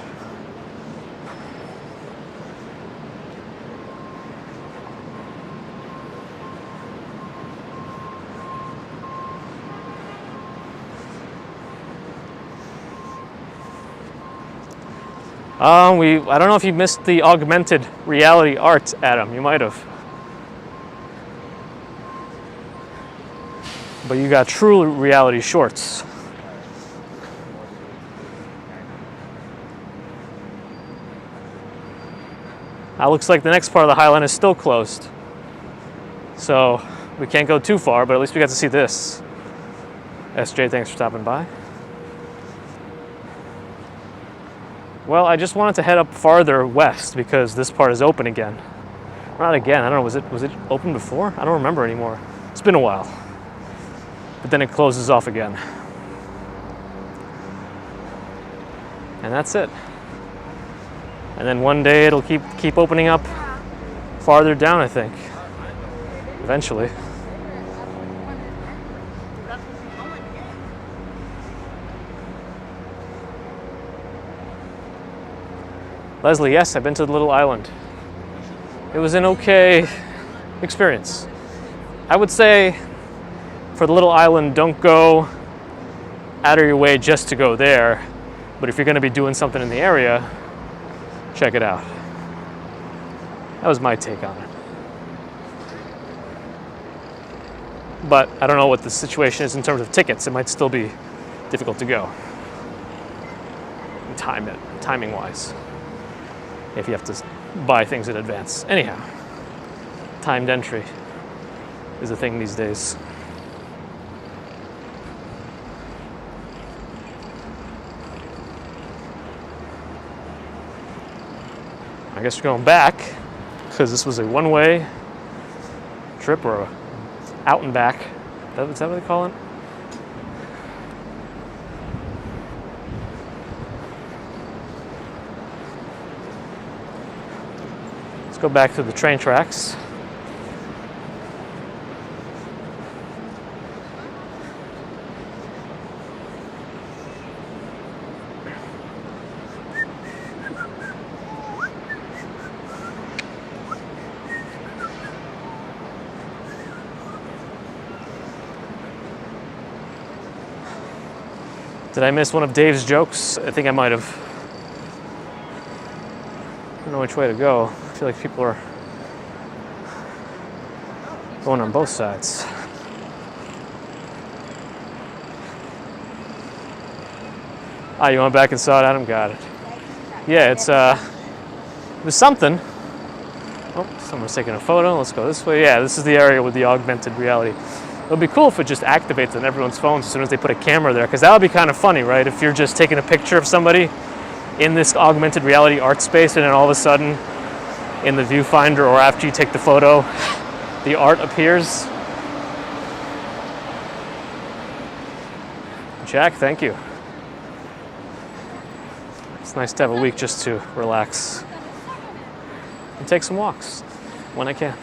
[SPEAKER 1] I don't know if you missed the augmented reality art, Adam. You might have. But you got true reality shorts. Now looks like the next part of the High Line is still closed. So we can't go too far, but at least we got to see this. SJ, thanks for stopping by. Well, I just wanted to head up farther west because this part is open again. Not again, I don't know, was it open before? I don't remember anymore. It's been a while. But then it closes off again. And that's it. And then one day it'll keep opening up farther down, I think. Eventually. Leslie, yes, I've been to the Little Island. It was an okay experience. I would say for the Little Island, don't go out of your way just to go there. But if you're going to be doing something in the area, check it out. That was my take on it. But I don't know what the situation is in terms of tickets. It might still be difficult to go. Timing-wise. If you have to buy things in advance. Anyhow, timed entry is a thing these days. I guess we're going back because this was a one-way trip or a out and back. Is that what they call it? Go back to the train tracks. Did I miss one of Dave's jokes? I think I might have. I don't know which way to go. I feel like people are going on both sides. Ah, you went back and saw it, Adam? Got it. Yeah, it was something. Oh, someone's taking a photo. Let's go this way. Yeah, this is the area with the augmented reality. It would be cool if it just activates on everyone's phones as soon as they put a camera there, because that would be kind of funny, right? If you're just taking a picture of somebody in this augmented reality art space, and then all of a sudden, in the viewfinder or after you take the photo, the art appears. Jack, thank you. It's nice to have a week just to relax and take some walks when I can.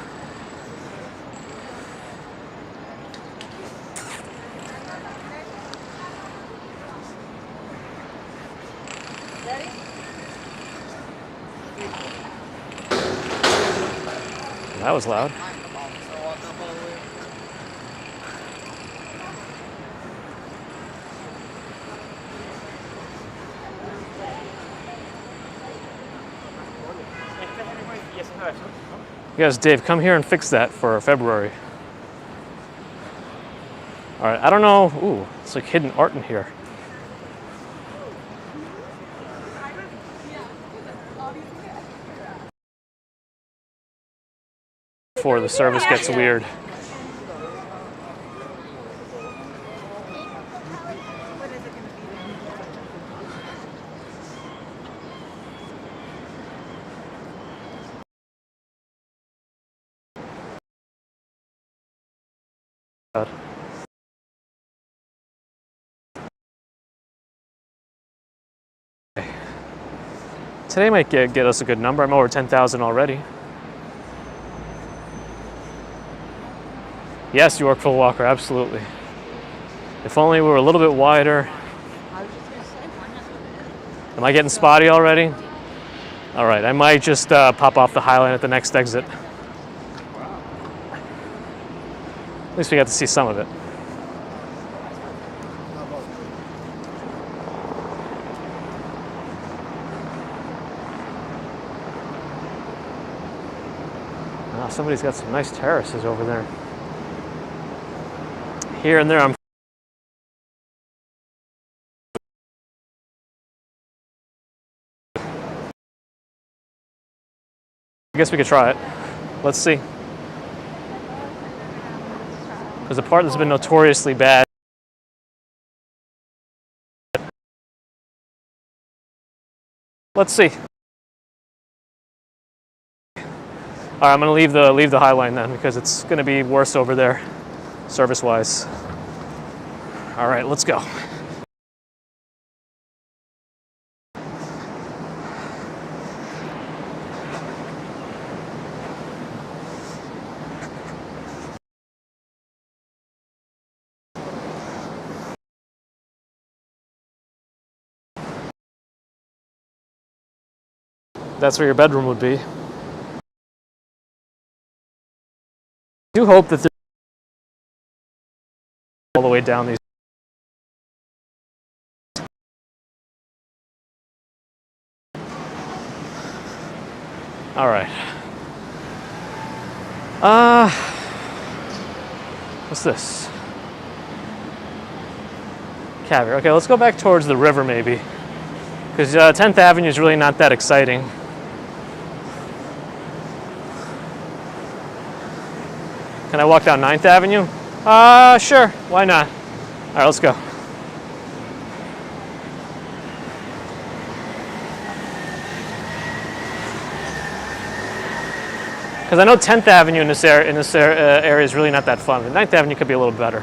[SPEAKER 1] That was loud. Yes, Dave, come here and fix that for February. All right, I don't know. Ooh, it's like hidden art in here. Before the service gets weird. Today might get us a good number. I'm over 10,000 already. Yes, York Full Walker, absolutely. If only we were a little bit wider. Am I getting spotty already? All right, I might just pop off the Highline at the next exit. At least we got to see some of it. Oh, somebody's got some nice terraces over there. Here and there, I guess we could try it. Let's see. Because the part that's been notoriously bad. Let's see. All right, I'm going to leave the Highline then, because it's going to be worse over there, service-wise. All right, let's go. That's where your bedroom would be. I do hope that they're all the way down these. All right. What's this? Caviar. Okay, let's go back towards the river maybe, because 10th Avenue is really not that exciting. Can I walk down 9th Avenue? Sure. Why not? All right, let's go. Because I know 10th Avenue in this area is really not that fun. The 9th Avenue could be a little better.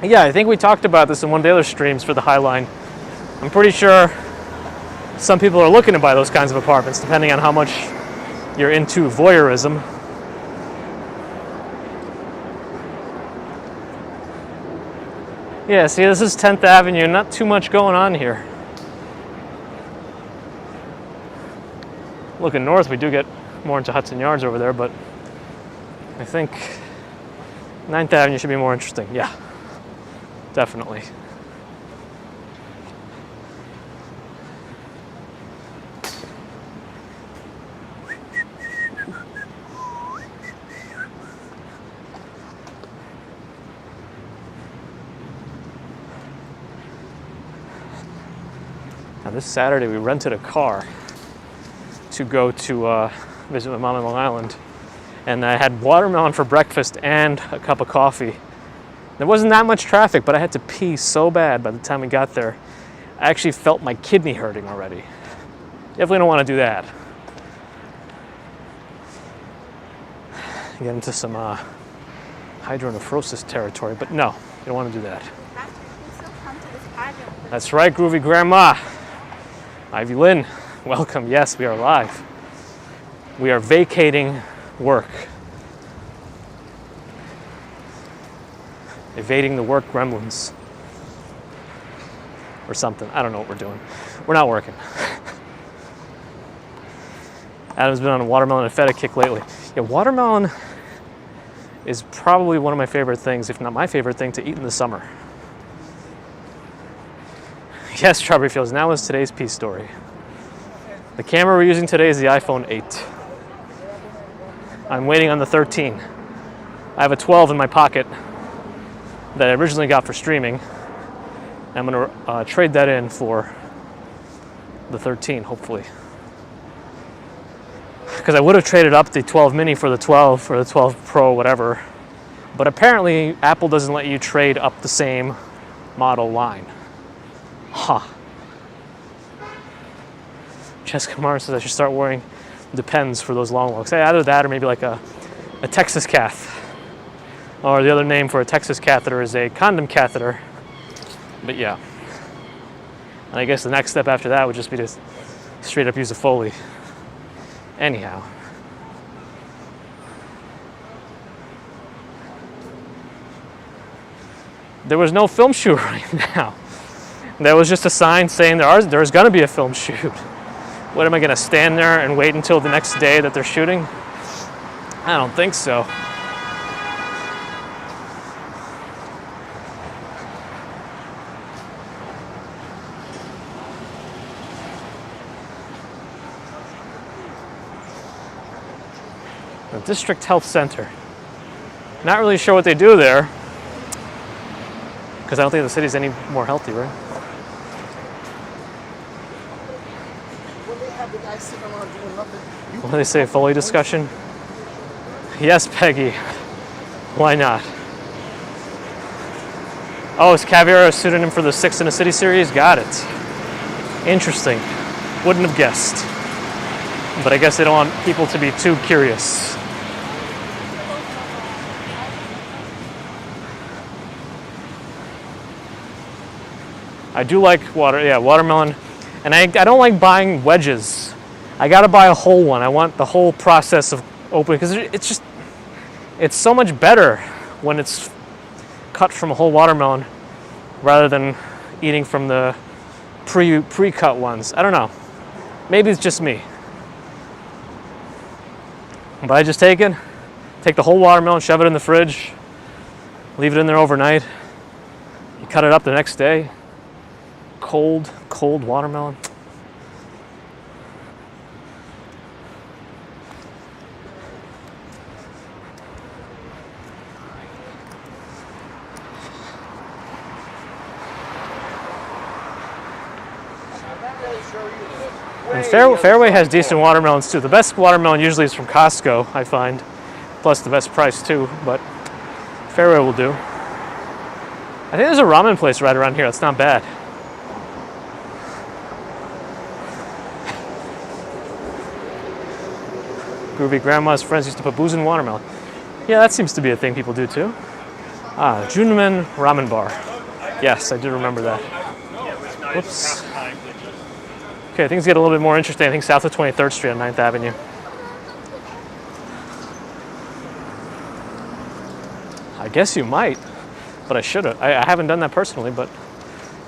[SPEAKER 1] Yeah, I think we talked about this in one of the other streams for the Highline. I'm pretty sure some people are looking to buy those kinds of apartments, depending on how much you're into voyeurism. Yeah, see, this is 10th Avenue, not too much going on here. Looking north, we do get more into Hudson Yards over there, but I think 9th Avenue should be more interesting. Yeah, definitely. Now this Saturday we rented a car to go to visit my mom on Long Island. And I had watermelon for breakfast and a cup of coffee. There wasn't that much traffic, but I had to pee so bad by the time we got there. I actually felt my kidney hurting already. Definitely don't want to do that. Get into some hydronephrosis territory, but no, you don't want to do that. That's right, Groovy Grandma. Ivy Lynn, welcome. Yes, we are live. We are vacating work. Evading the work gremlins. Or something. I don't know what we're doing. We're not working. Adam's been on a watermelon and feta kick lately. Yeah, watermelon is probably one of my favorite things, if not my favorite thing, to eat in the summer. Yes, Strawberry Fields, now is today's peace story. The camera we're using today is the iPhone 8. I'm waiting on the 13. I have a 12 in my pocket that I originally got for streaming. I'm going to trade that in for the 13, hopefully. Because I would have traded up the 12 mini for the 12 or the 12 Pro, whatever. But apparently, Apple doesn't let you trade up the same model line. Huh. Jessica Mara says I should start wearing Depends for those long walks. Hey, either that or maybe like a Texas cath. Or the other name for a Texas catheter is a condom catheter. But yeah. And I guess the next step after that would just be to straight up use a Foley. Anyhow. There was no film shoot right now. There was just a sign saying there's going to be a film shoot. What, am I going to stand there and wait until the next day that they're shooting? I don't think so. The District Health Center. Not really sure what they do there, because I don't think the city's any more healthy, right? What do they say, Foley discussion? Yes, Peggy. Why not? Oh, is Caviar a pseudonym for the Six in a City series? Got it. Interesting. Wouldn't have guessed. But I guess they don't want people to be too curious. I do like watermelon. And I don't like buying wedges. I gotta buy a whole one. I want the whole process of opening, because it's so much better when it's cut from a whole watermelon rather than eating from the pre-cut ones. I don't know. Maybe it's just me. But I just take the whole watermelon, shove it in the fridge, leave it in there overnight. You cut it up the next day. Cold watermelon. And Fairway has decent watermelons too. The best watermelon usually is from Costco, I find. Plus the best price too, but Fairway will do. I think there's a ramen place right around here. That's not bad. Groovy Grandma's friends used to put booze in watermelon. Yeah, that seems to be a thing people do too. Ah, Junman Ramen Bar. Yes, I do remember that. Whoops. Okay, things get a little bit more interesting. I think south of 23rd Street on 9th Avenue. I guess you might, but I shouldn't. I haven't done that personally, but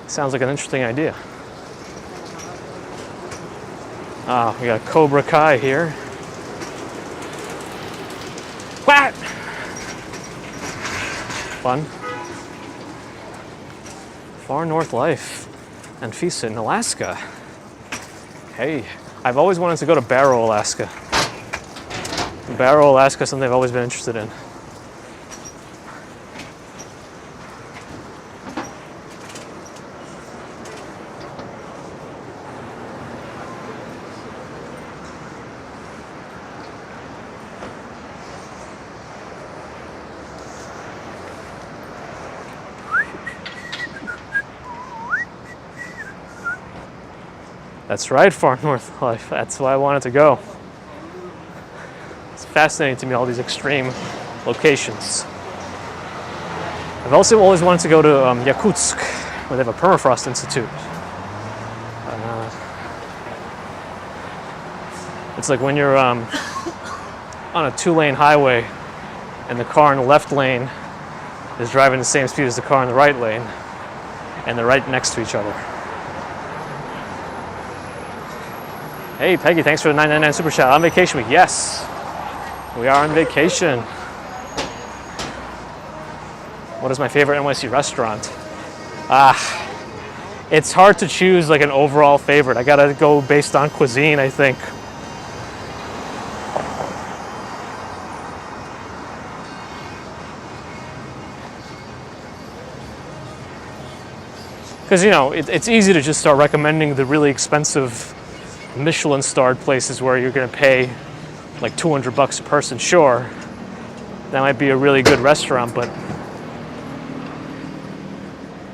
[SPEAKER 1] it sounds like an interesting idea. Ah, we got Cobra Kai here. What? Fun. Far North Life and Feast in Alaska. Hey, I've always wanted to go to Barrow, Alaska. Barrow, Alaska is something I've always been interested in. That's right, Far North Life. That's why I wanted to go. It's fascinating to me, all these extreme locations. I've also always wanted to go to Yakutsk, where they have a permafrost institute. It's like when you're on a 2-lane highway and the car in the left lane is driving the same speed as the car in the right lane, and they're right next to each other. Hey Peggy, thanks for the $9.99 super chat. On vacation week, yes, we are on vacation. What is my favorite NYC restaurant? It's hard to choose like an overall favorite. I gotta go based on cuisine, I think. Because, you know, it's easy to just start recommending the really expensive Michelin-starred places where you're going to pay like $200 a person. Sure, that might be a really good restaurant, but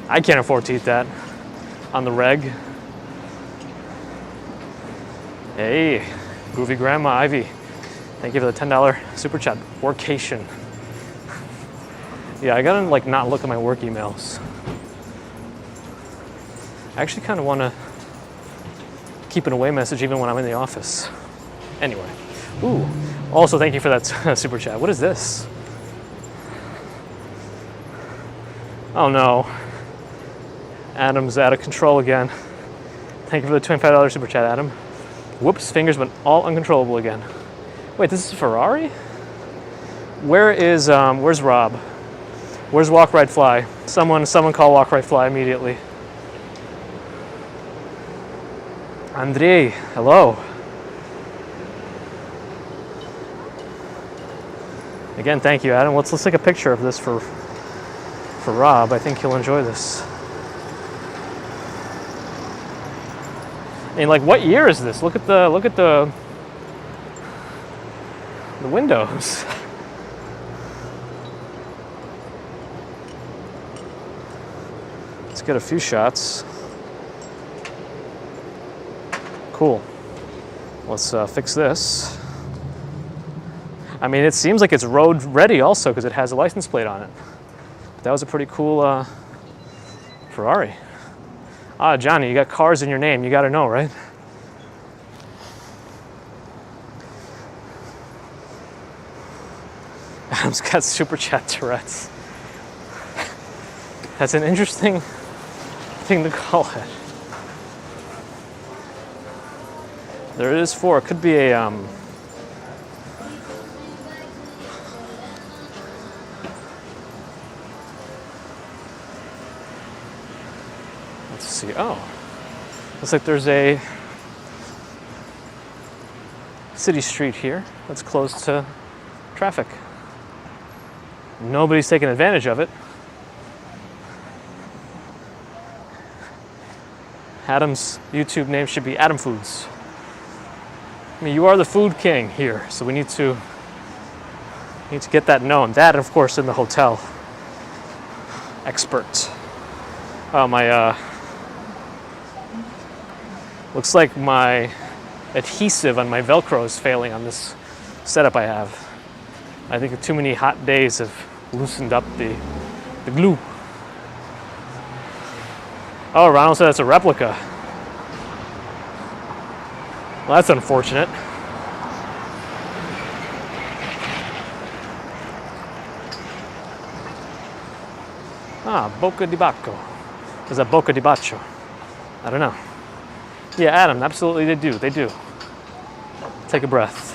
[SPEAKER 1] I can't afford to eat that on the reg. Hey, groovy grandma Ivy, thank you for the $10 super chat. Workation. Yeah, I gotta like not look at my work emails. I actually kind of want to keep an away message even when I'm in the office. Anyway. Ooh. Also, thank you for that super chat. What is this? Oh no. Adam's out of control again. Thank you for the $25 super chat, Adam. Whoops, fingers went all uncontrollable again. Wait, this is a Ferrari? Where's Rob? Where's Walk, Ride, Fly? Someone call Walk, Ride, Fly immediately. Andrei, hello. Again, thank you, Adam. Let's take a picture of this for Rob. I think he'll enjoy this. And like, what year is this? Look at the windows. Let's get a few shots. Cool. Let's fix this. I mean, it seems like it's road ready also because it has a license plate on it. But that was a pretty cool Ferrari. Ah, Johnny, you got cars in your name. You got to know, right? Adam's got super chat Tourette's. That's an interesting thing to call it. There it is for. It could be a let's see. Oh, looks like there's a city street here that's closed to traffic. Nobody's taking advantage of it. Adam's YouTube name should be Adam Foods. I mean, you are the food king here, so we need to get that known. That, of course, in the hotel. Expert. Oh, my, looks like my adhesive on my Velcro is failing on this setup I have. I think too many hot days have loosened up the glue. Oh, Ronald said it's a replica. Well, that's unfortunate. Ah, Boca di Bacco. Is that Boca di Baccio? I don't know. Yeah, Adam, absolutely they do. They do. Take a breath.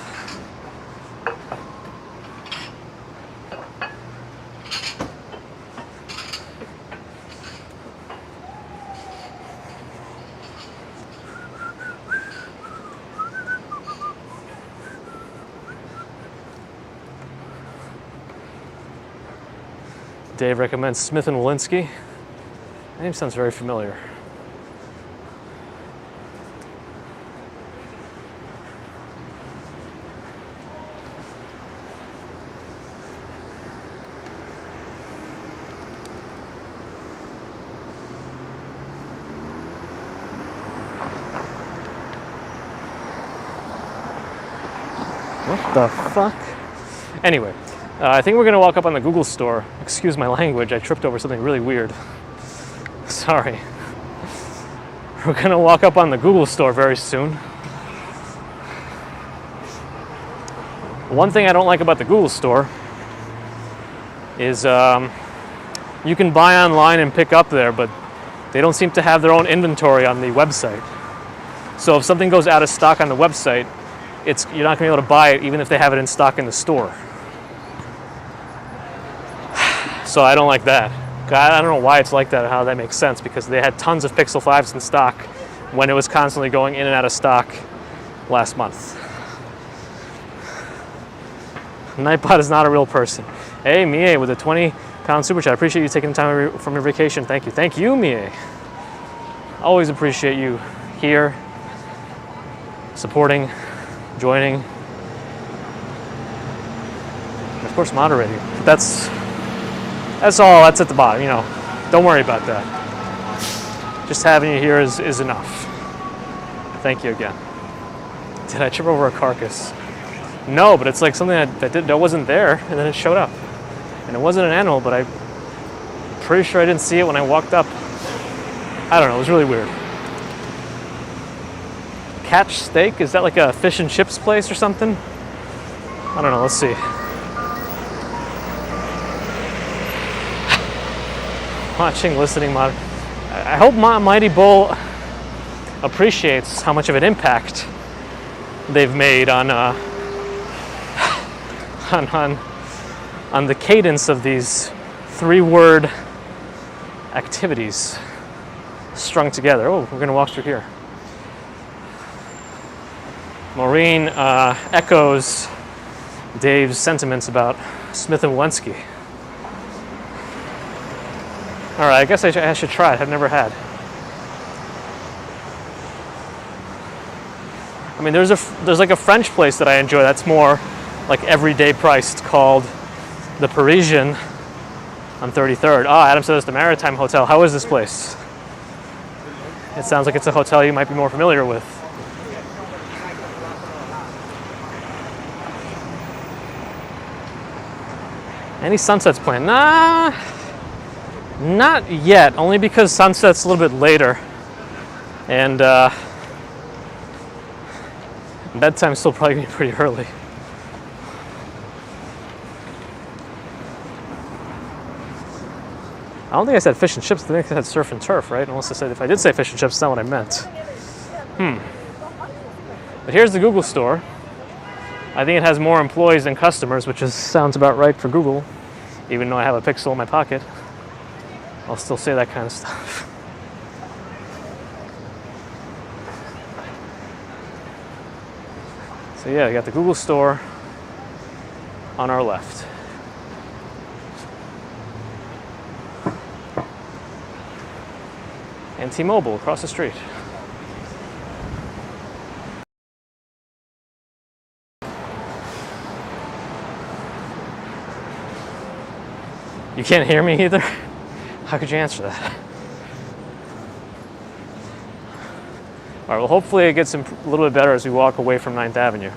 [SPEAKER 1] Dave recommends Smith & Walensky. That name sounds very familiar. What the fuck? Anyway, I think we're gonna walk up on the Google store. Excuse my language, I tripped over something really weird. Sorry. We're gonna walk up on the Google store very soon. One thing I don't like about the Google store is you can buy online and pick up there, but they don't seem to have their own inventory on the website. So if something goes out of stock on the website, you're not going to be able to buy it even if they have it in stock in the store. So I don't like that. I don't know why it's like that or how that makes sense, because they had tons of Pixel 5s in stock when it was constantly going in and out of stock last month. Nightbot is not a real person. Hey, Mie with a 20-pound super chat. I appreciate you taking the time from your vacation. Thank you. Thank you, Mie. Always appreciate you here, supporting, joining, and of course moderating. But that's all. That's at the bottom. You know, don't worry about that. Just having you here is enough. Thank you again. Did I trip over a carcass? No, but it's like something that wasn't there, and then it showed up. And it wasn't an animal, but I'm pretty sure I didn't see it when I walked up. I don't know, it was really weird. Catch Steak? Is that like a fish and chips place or something? I don't know, let's see. Watching, listening, I hope Mighty Bull appreciates how much of an impact they've made on the cadence of these 3-word activities strung together. Oh, we're going to walk through here. Maureen echoes Dave's sentiments about Smith & Walensky. All right, I guess I should try it. I've never had. I mean, there's like a French place that I enjoy that's more like everyday priced, called the Parisian on 33rd. Ah, Adam says the Maritime Hotel. How is this place? It sounds like it's a hotel you might be more familiar with. Any sunsets planned? Nah, not yet. Only because sunset's a little bit later, and bedtime's still probably gonna be pretty early. I don't think I said fish and chips. I think I said surf and turf, right? Unless if I did say fish and chips, that's not what I meant. But here's the Google store. I think it has more employees than customers, which sounds about right for Google. Even though I have a Pixel in my pocket, I'll still say that kind of stuff. So yeah, we got the Google store on our left. And T-Mobile across the street. You can't hear me either? How could you answer that? All right, well, hopefully it gets a little bit better as we walk away from 9th Avenue.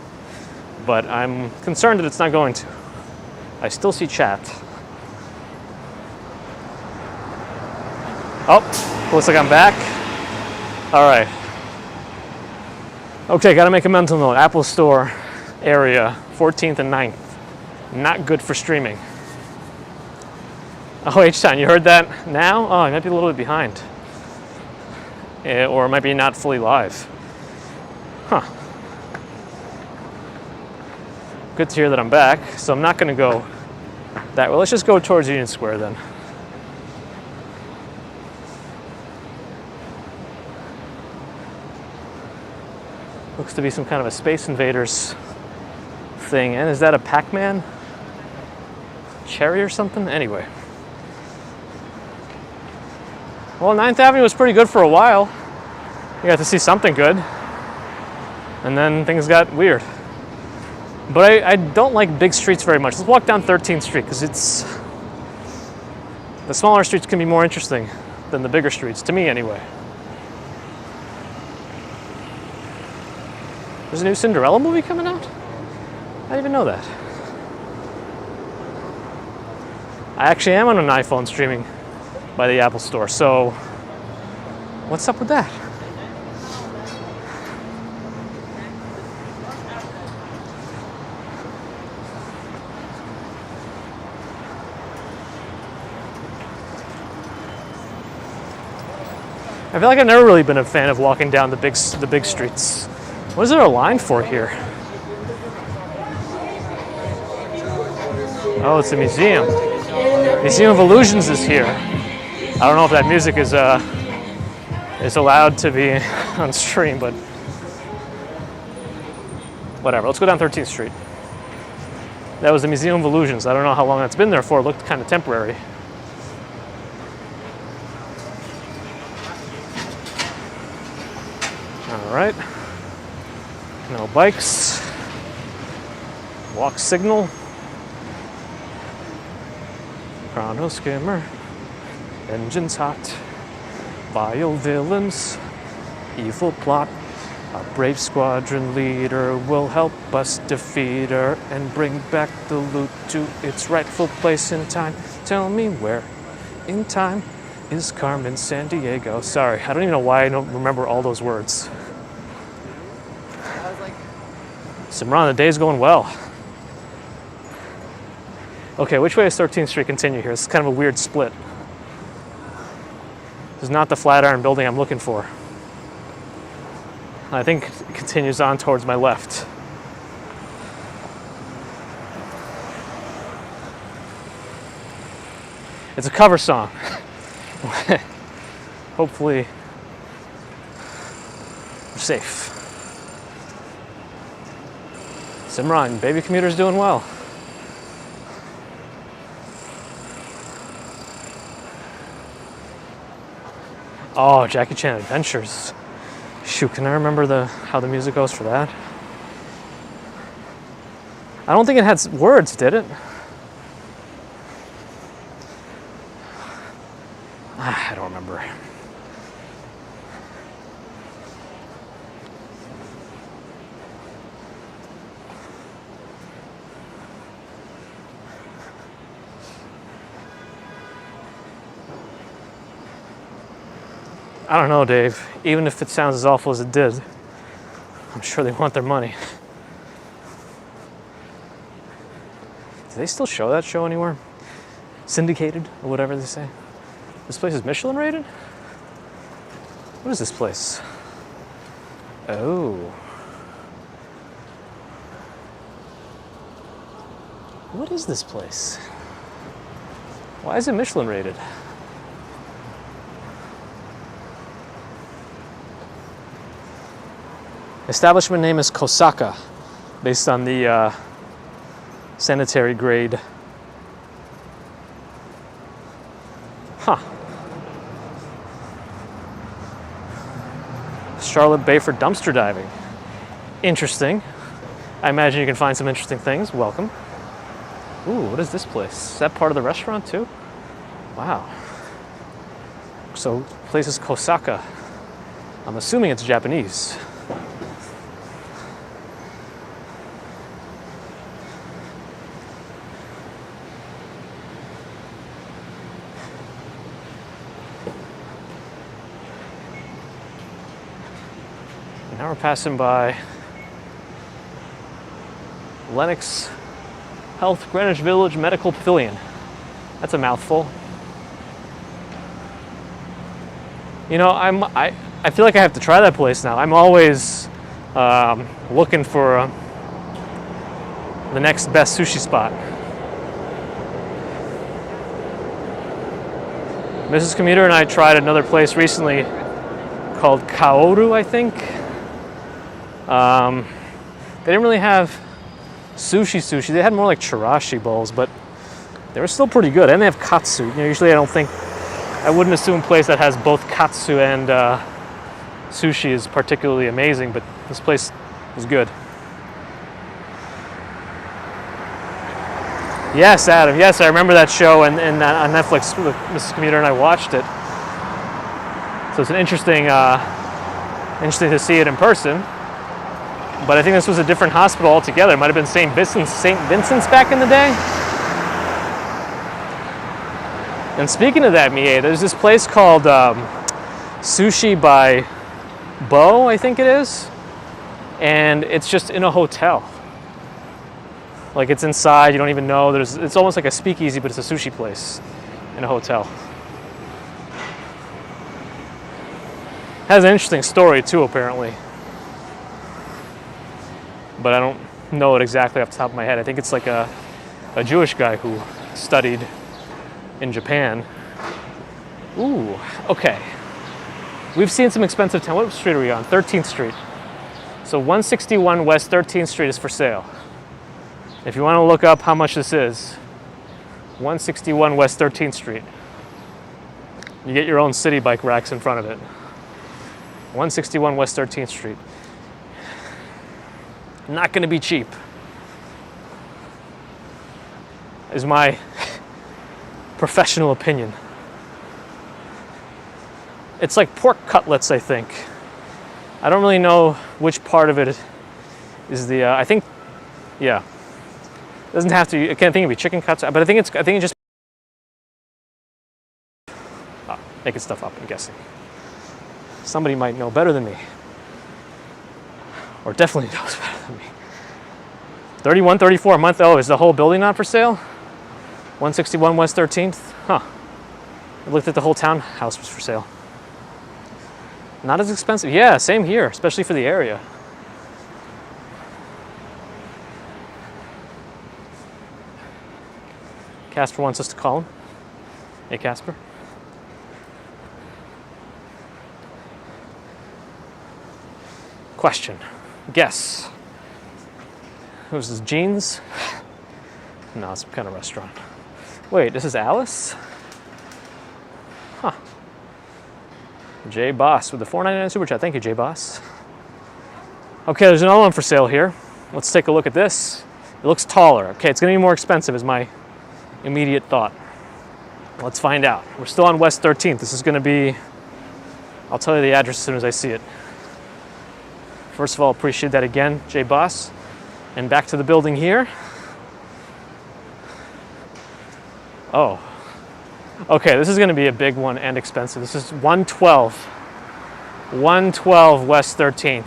[SPEAKER 1] But I'm concerned that it's not going to. I still see chat. Oh, looks like I'm back. All right. Okay, gotta make a mental note. Apple Store area, 14th and 9th. Not good for streaming. Oh, H-Town, you heard that now? Oh, I might be a little bit behind. Or it might be not fully live. Huh. Good to hear that I'm back. So I'm not gonna go that way. Let's just go towards Union Square then. Looks to be some kind of a Space Invaders thing. And is that a Pac-Man? Cherry or something? Anyway. Well, 9th Avenue was pretty good for a while. You got to see something good. And then things got weird. But I don't like big streets very much. Let's walk down 13th Street, because the smaller streets can be more interesting than the bigger streets, to me anyway. There's a new Cinderella movie coming out? I didn't even know that. I actually am on an iPhone streaming by the Apple Store, so what's up with that? I feel like I've never really been a fan of walking down the big streets. What is there a line for here? Oh, it's a museum. Museum of Illusions is here. I don't know if that music is allowed to be on stream, but whatever. Let's go down 13th Street. That was the Museum of Illusions. I don't know how long that's been there for. It looked kind of temporary. All right. No bikes. Walk signal. Chrono skimmer. Engines hot. Vile villains. Evil plot. Our brave squadron leader will help us defeat her and bring back the loot to its rightful place in time. Tell me where in time is Carmen Sandiego. Sorry, I don't even know why I don't remember all those words. Simran, the day's going well. Okay, which way does 13th Street continue here? It's kind of a weird split. This is not the Flatiron building I'm looking for. I think it continues on towards my left. It's a cover song. Hopefully, we're safe. Simran, baby commuter's doing well. Oh, Jackie Chan Adventures. Shoot, can I remember how the music goes for that? I don't think it had words, did it? I don't remember. I don't know, Dave. Even if it sounds as awful as it did, I'm sure they want their money. Do they still show that show anywhere? Syndicated, or whatever they say. This place is Michelin rated? What is this place? Oh. What is this place? Why is it Michelin rated? Establishment name is Kosaka, based on the sanitary grade. Huh. Charlotte Bay for dumpster diving. Interesting. I imagine you can find some interesting things. Welcome. Ooh, what is this place? Is that part of the restaurant too? Wow. So, place is Kosaka. I'm assuming it's Japanese. Now we're passing by Lenox Health Greenwich Village Medical Pavilion. That's a mouthful. You know, I feel like I have to try that place now. I'm always looking for the next best sushi spot. Mrs. Commuter and I tried another place recently called Kaoru, I think. They didn't really have sushi. They had more like chirashi bowls, but they were still pretty good. And they have katsu. You know, usually I wouldn't assume a place that has both katsu and sushi is particularly amazing, but this place was good. Yes, Adam. Yes, I remember that show and on Netflix. Mrs. Commuter and I watched it. So it's an interesting to see it in person. But I think this was a different hospital altogether. It might have been St. Vincent's back in the day. And speaking of that, Mie, there's this place called Sushi by Bo, I think it is. And it's just in a hotel. Like it's inside, you don't even know. It's almost like a speakeasy, but it's a sushi place in a hotel. Has an interesting story too, apparently. But I don't know it exactly off the top of my head. I think it's like a Jewish guy who studied in Japan. Ooh, okay. We've seen some expensive town. What street are we on? 13th Street. So 161 West 13th Street is for sale. If you want to look up how much this is, 161 West 13th Street. You get your own city bike racks in front of it. 161 West 13th Street. Not going to be cheap, is my professional opinion. It's like pork cutlets, I think. I don't really know which part of it is the. I think, yeah. It doesn't have to. I can't think it'd be chicken cuts, but I think it just. Making stuff up, I'm guessing. Somebody might know better than me, or definitely knows better than me. 3134 a month. Oh, is the whole building not for sale? 161 West 13th. Huh. I looked at the whole townhouse was for sale. Not as expensive. Yeah, same here, especially for the area. Casper wants us to call him. Hey, Casper. Question. Guess. Who's this? Jeans? No, it's some kind of restaurant. Wait, this is Alice? Huh. J Boss with the $4.99 super chat. Thank you, J Boss. Okay, there's another one for sale here. Let's take a look at this. It looks taller. Okay, it's going to be more expensive is my immediate thought. Let's find out. We're still on West 13th. This is going to be, I'll tell you the address as soon as I see it. First of all, appreciate that again, J Boss. And back to the building here. Oh. Okay, this is going to be a big one and expensive. This is 112 West 13th.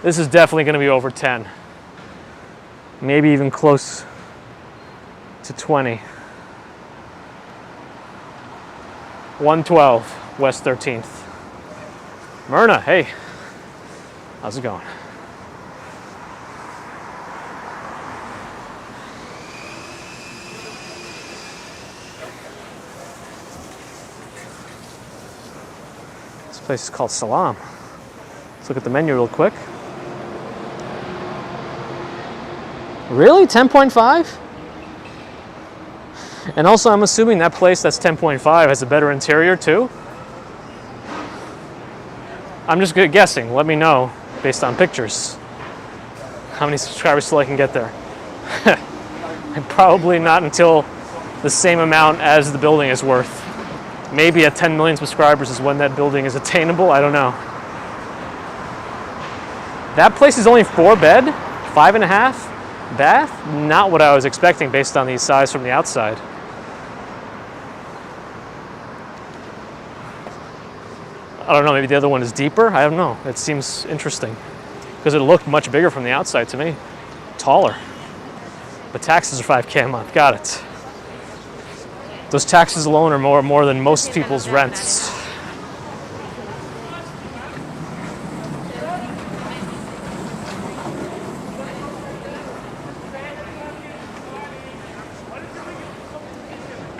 [SPEAKER 1] This is definitely going to be over 10. Maybe even close to 20. 112 West 13th. Myrna, hey. How's it going? This place is called Salam. Let's look at the menu real quick. Really? 10.5? And also, I'm assuming that place that's 10.5 has a better interior too? I'm just guessing. Let me know based on pictures how many subscribers till I can get there. And probably not until the same amount as the building is worth. Maybe at 10 million subscribers is when that building is attainable. I don't know. That place is only 4-bed, 5.5 bath. Not what I was expecting based on the size from the outside. I don't know, maybe the other one is deeper. I don't know. It seems interesting because it looked much bigger from the outside to me. Taller. But taxes are $5,000 a month. Got it. Those taxes alone are more than most people's rents.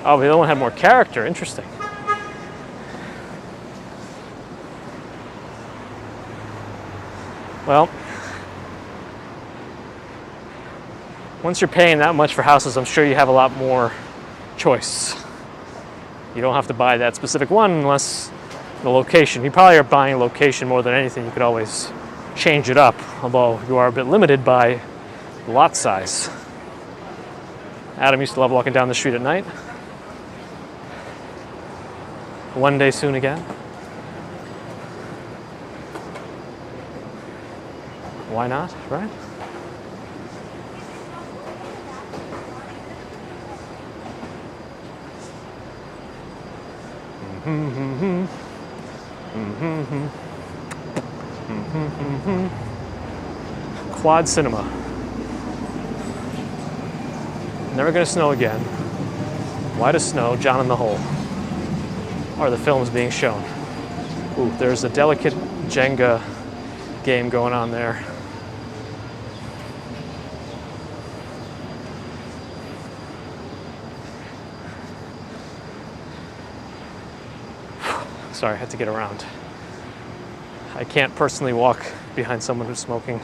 [SPEAKER 1] Oh, the other one had more character. Interesting. Well, once you're paying that much for houses, I'm sure you have a lot more choice. You don't have to buy that specific one unless the location. You probably are buying location more than anything. You could always change it up, although you are a bit limited by lot size. Adam used to love walking down the street at night. One day soon again. Why not, right? Quad cinema. Never gonna snow again. Why does snow? John in the Hole. Are the films being shown? Ooh, there's a delicate Jenga game going on there. Sorry, I had to get around. I can't personally walk behind someone who's smoking.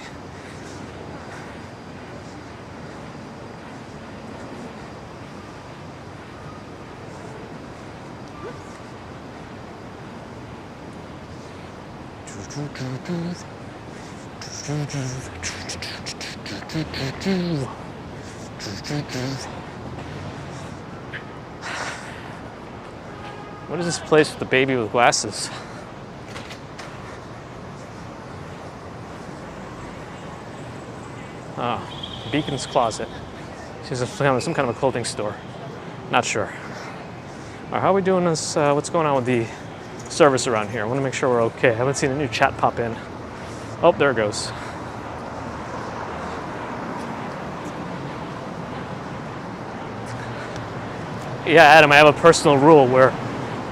[SPEAKER 1] What is this place with the baby with glasses? Oh, Beacon's Closet. She's some kind of a clothing store. Not sure. All right, how are we doing this? What's going on with the service around here? I want to make sure we're okay. I haven't seen a new chat pop in. Oh, there it goes. Yeah, Adam, I have a personal rule where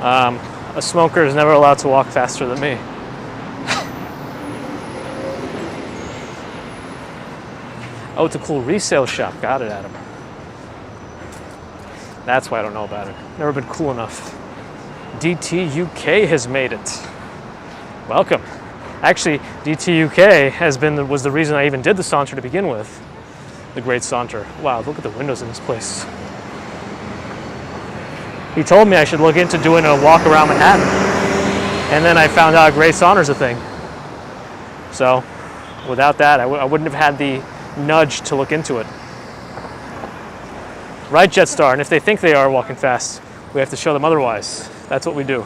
[SPEAKER 1] a smoker is never allowed to walk faster than me. Oh, it's a cool resale shop. Got it, Adam. That's why I don't know about it. Never been cool enough. DT UK has made it. Welcome. Actually, DT UK was the reason I even did the saunter to begin with. The Great Saunter. Wow, look at the windows in this place. He told me I should look into doing a walk around Manhattan. And then I found out Great Saunter's a thing. So, without that, I wouldn't have had the nudge to look into it. Right, Jetstar, and if they think they are walking fast, we have to show them otherwise. That's what we do.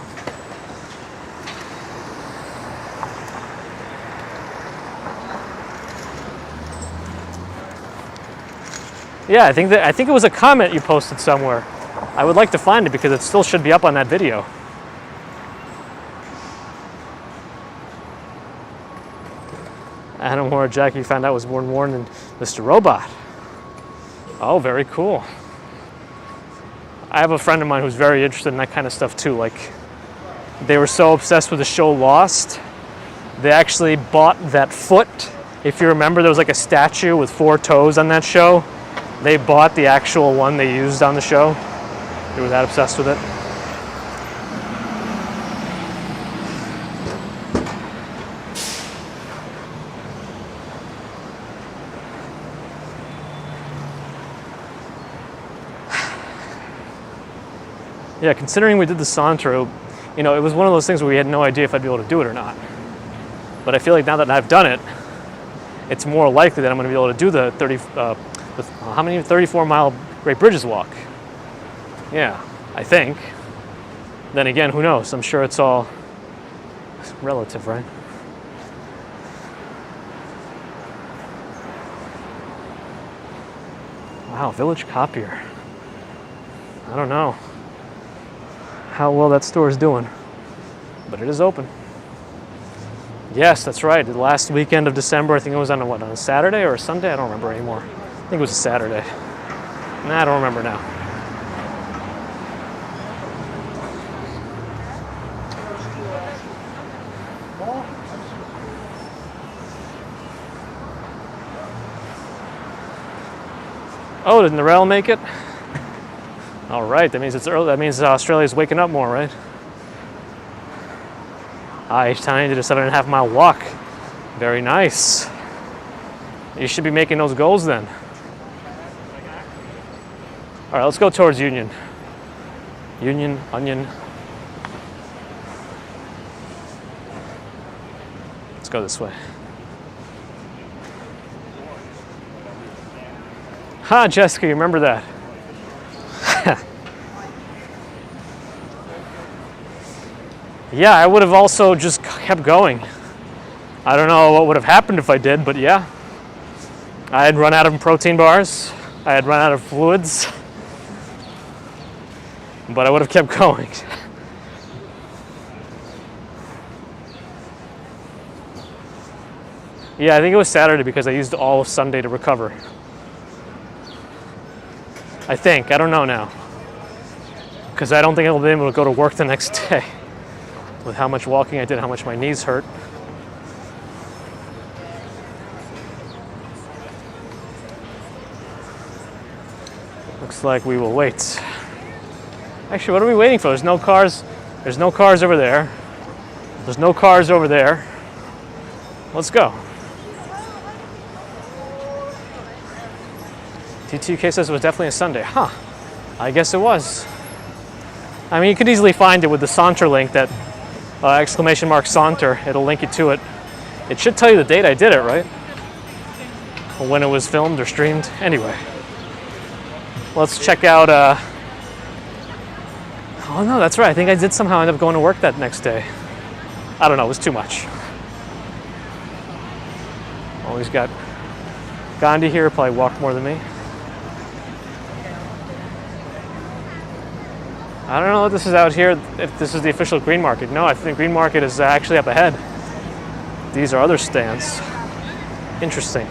[SPEAKER 1] Yeah, I think it was a comment you posted somewhere. I would like to find it because it still should be up on that video. Adam or Jackie found out was more worn than Mr. Robot. Oh, very cool. I have a friend of mine who's very interested in that kind of stuff too. Like, they were so obsessed with the show Lost, they actually bought that foot. If you remember, there was like a statue with 4 toes on that show. They bought the actual one they used on the show. They were that obsessed with it. Yeah, considering we did the saunter, you know, it was one of those things where we had no idea if I'd be able to do it or not. But I feel like now that I've done it, it's more likely that I'm going to be able to do the 34-mile Great Bridges walk. Yeah, I think. Then again, who knows? I'm sure it's all relative, right? Wow, Village Copier. I don't know how well that store is doing, but it is open. Yes, that's right. The last weekend of December, I think it was on a Saturday or a Sunday? I don't remember anymore. I think it was a Saturday. Nah, I don't remember now. Oh, didn't the rail make it? All right, that means it's early. That means Australia's waking up more, right? Each time I did a 7.5 mile walk. Very nice. You should be making those goals then. All right, let's go towards Union. Union, Onion. Let's go this way. Ha, Jessica, you remember that? Yeah, I would have also just kept going. I don't know what would have happened if I did, but yeah. I had run out of protein bars. I had run out of fluids. But I would have kept going. Yeah, I think it was Saturday because I used all of Sunday to recover. I think. I don't know now. Because I don't think I'll be able to go to work the next day with how much walking I did, how much my knees hurt. Looks like we will wait. Actually, what are we waiting for? There's no cars. There's no cars over there. There's no cars over there. Let's go. TTUK says it was definitely a Sunday. Huh. I guess it was. I mean, you could easily find it with the Saunter link, that !Saunter. It'll link you to it. It should tell you the date I did it, right? Or when it was filmed or streamed. Anyway. Let's check out... Oh no, that's right. I think I did somehow end up going to work that next day. I don't know. It was too much. Always got Gandhi here. Probably walked more than me. I don't know if this is out here, if this is the official green market. No, I think green market is actually up ahead. These are other stands. Interesting.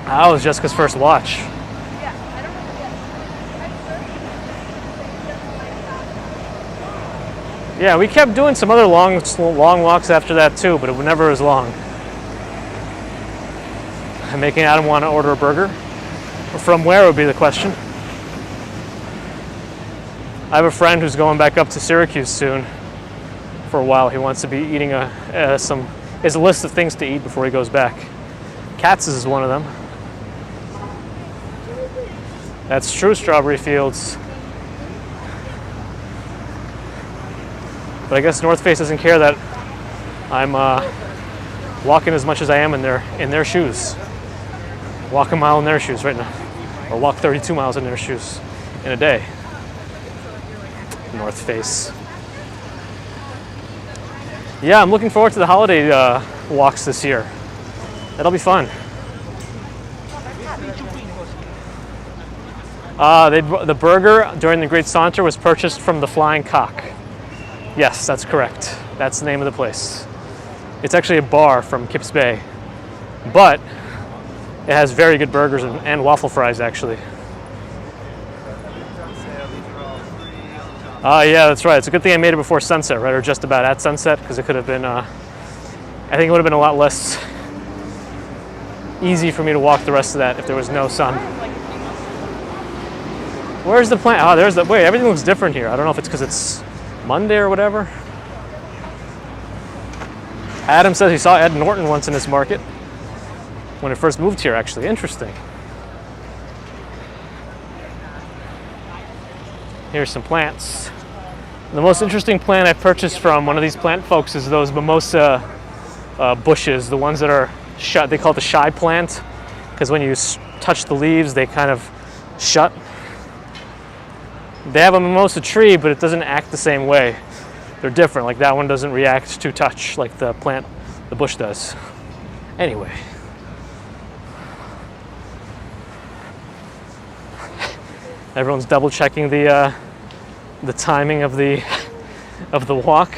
[SPEAKER 1] That was Jessica's first watch. Yeah, we kept doing some other long walks after that too, but it was never as long. I'm making Adam want to order a burger. From where would be the question. I have a friend who's going back up to Syracuse soon for a while. He wants to be eating there's a list of things to eat before he goes back. Katz's is one of them. That's true, Strawberry Fields. But I guess North Face doesn't care that I'm walking as much as I am in their shoes. Walk a mile in their shoes right now. Or walk 32 miles in their shoes in a day. North Face. Yeah, I'm looking forward to the holiday walks this year. That'll be fun. The burger during the Great Saunter was purchased from the Flying Cock. Yes, that's correct. That's the name of the place. It's actually a bar from Kips Bay, but it has very good burgers and waffle fries, actually. Yeah, that's right. It's a good thing I made it before sunset, right? Or just about at sunset, because it could have been, I think it would have been a lot less easy for me to walk the rest of that if there was no sun. Where's the plant? Oh, there's the, wait, everything looks different here. I don't know if it's because it's Monday or whatever. Adam says he saw Ed Norton once in this market when it first moved here, actually. Interesting. Here's some plants. The most interesting plant I purchased from one of these plant folks is those mimosa bushes, the ones that are shut. They call it the shy plant because when you touch the leaves, they kind of shut. They have a mimosa tree, but it doesn't act the same way. They're different. Like that one doesn't react to touch like the plant, the bush does. Anyway. Everyone's double checking the timing of the walk.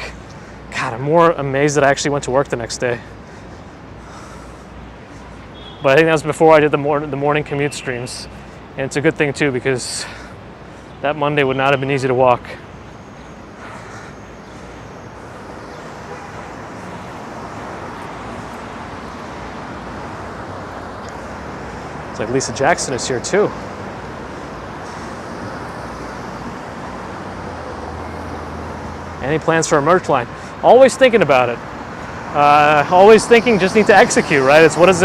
[SPEAKER 1] God, I'm more amazed that I actually went to work the next day. But I think that was before I did the morning commute streams, and it's a good thing too because that Monday would not have been easy to walk. It's like Lisa Jackson is here too. Any plans for a merch line? Always thinking about it. Always thinking, just need to execute, right? It's what is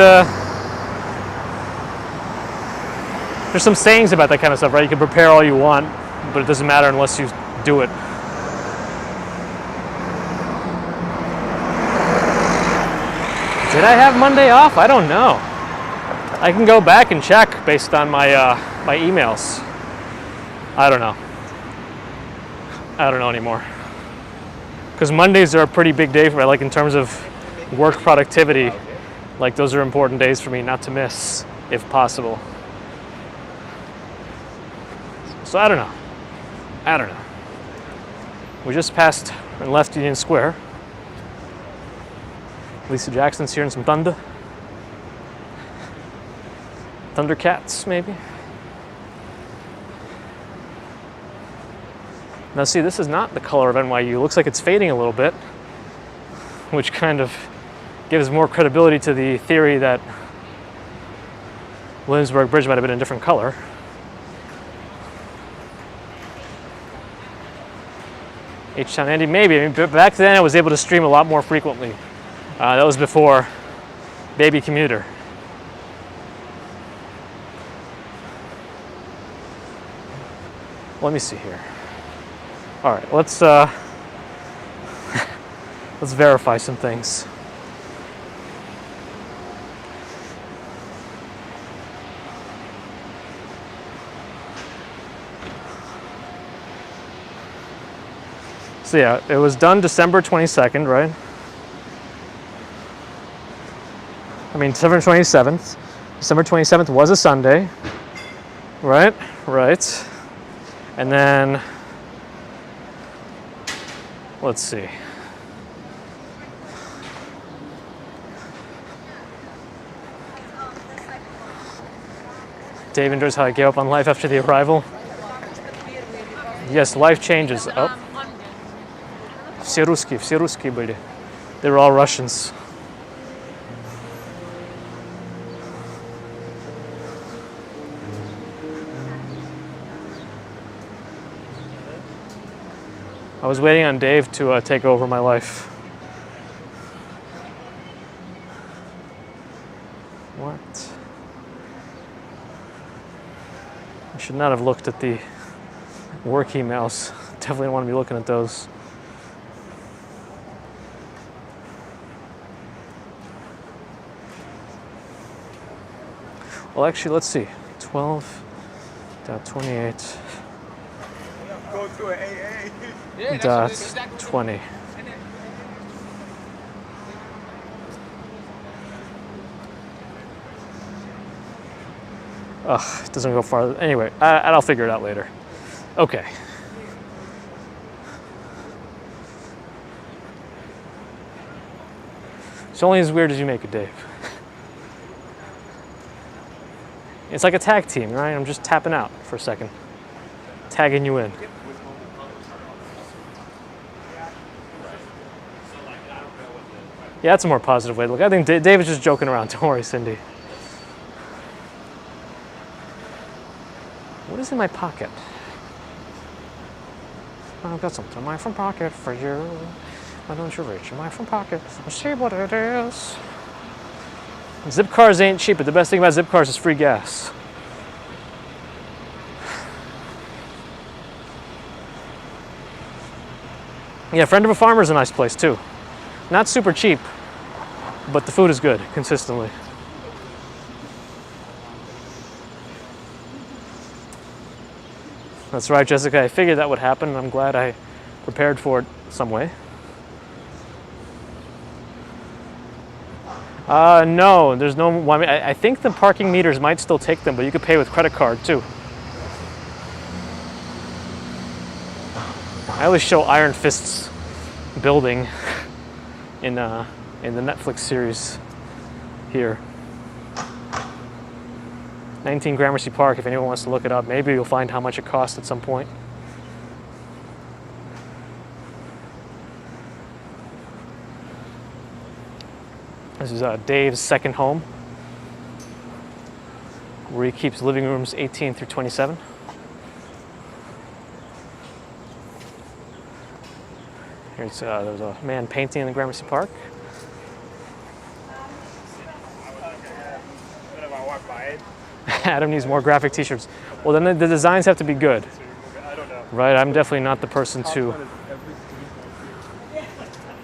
[SPEAKER 1] there's some sayings about that kind of stuff, right? You can prepare all you want, but it doesn't matter unless you do it. Did I have Monday off? I don't know. I can go back and check based on my my emails. I don't know. I don't know anymore. Because Mondays are a pretty big day for me, like in terms of work productivity, like those are important days for me not to miss if possible. So I don't know. We just passed and left Union Square. Lisa Jackson's hearing some thunder. Thundercats, maybe? Now see, this is not the color of NYU. It looks like it's fading a little bit, which kind of gives more credibility to the theory that Williamsburg Bridge might have been a different color. H-Town Andy, maybe. I mean, back then I was able to stream a lot more frequently. That was before Baby Commuter. Let me see here. All right, let's verify some things. So yeah, it was done December 22nd, right? I mean, December 27th. December 27th was a Sunday, right? Right. And then, let's see. Dave enjoys how I gave up on life after the arrival. Yes, life changes. Oh. Все русские были. They were all Russians. I was waiting on Dave to take over my life. What? I should not have looked at the work emails. Definitely don't want to be looking at those. Well, actually, let's see. 12.28.
[SPEAKER 2] Go to an AA.
[SPEAKER 1] Dot 20. Ugh, it doesn't go farther. Anyway, I'll figure it out later. Okay. It's only as weird as you make it, Dave. It's like a tag team, right? I'm just tapping out for a second. Tagging you in. Yeah, that's a more positive way to look. I think Dave is just joking around. Don't worry, Cindy. What is in my pocket? I've got something in my front pocket for you. Why don't you reach in my front pocket? Let's see what it is. Zip cars ain't cheap, but the best thing about zip cars is free gas. Yeah, Friend of a Farmer is a nice place too. Not super cheap, but the food is good consistently. That's right, Jessica. I figured that would happen, and I'm glad I prepared for it some way. No, there's no. Well, I mean, I think the parking meters might still take them, but you could pay with credit card too. I always show Iron Fist's building in the Netflix series here. 19 Gramercy Park, if anyone wants to look it up. Maybe you'll find how much it cost at some point. This is Dave's second home, where he keeps living rooms 18 through 27. Here's there's a man painting in the Gramercy Park. Adam needs more graphic t-shirts. Well, then the designs have to be good. Right? I'm definitely not the person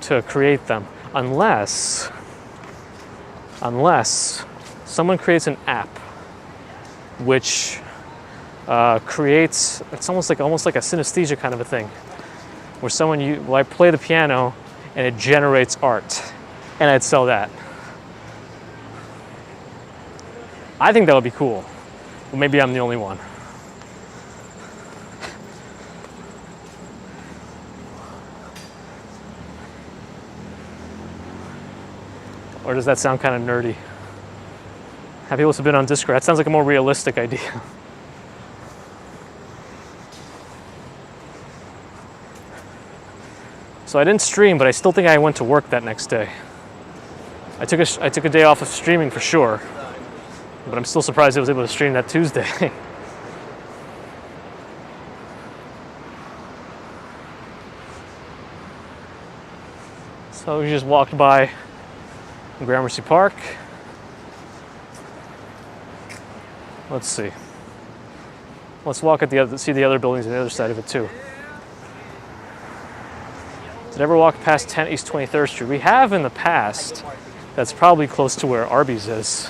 [SPEAKER 1] to create them. Unless someone creates an app which creates, it's almost like a synesthesia kind of a thing, where I play the piano and it generates art. and I'd sell that. I think that would be cool. But maybe I'm the only one. Or does that sound kind of nerdy? Have people submit on Discord? That sounds like a more realistic idea. So I didn't stream, but I still think I went to work that next day. I took a day off of streaming for sure, but I'm still surprised I was able to stream that Tuesday. So we just walked by Gramercy Park. Let's see. Let's walk at see the other buildings on the other side of it too. Did I ever walk past 10 East 23rd Street? We have in the past. That's probably close to where Arby's is.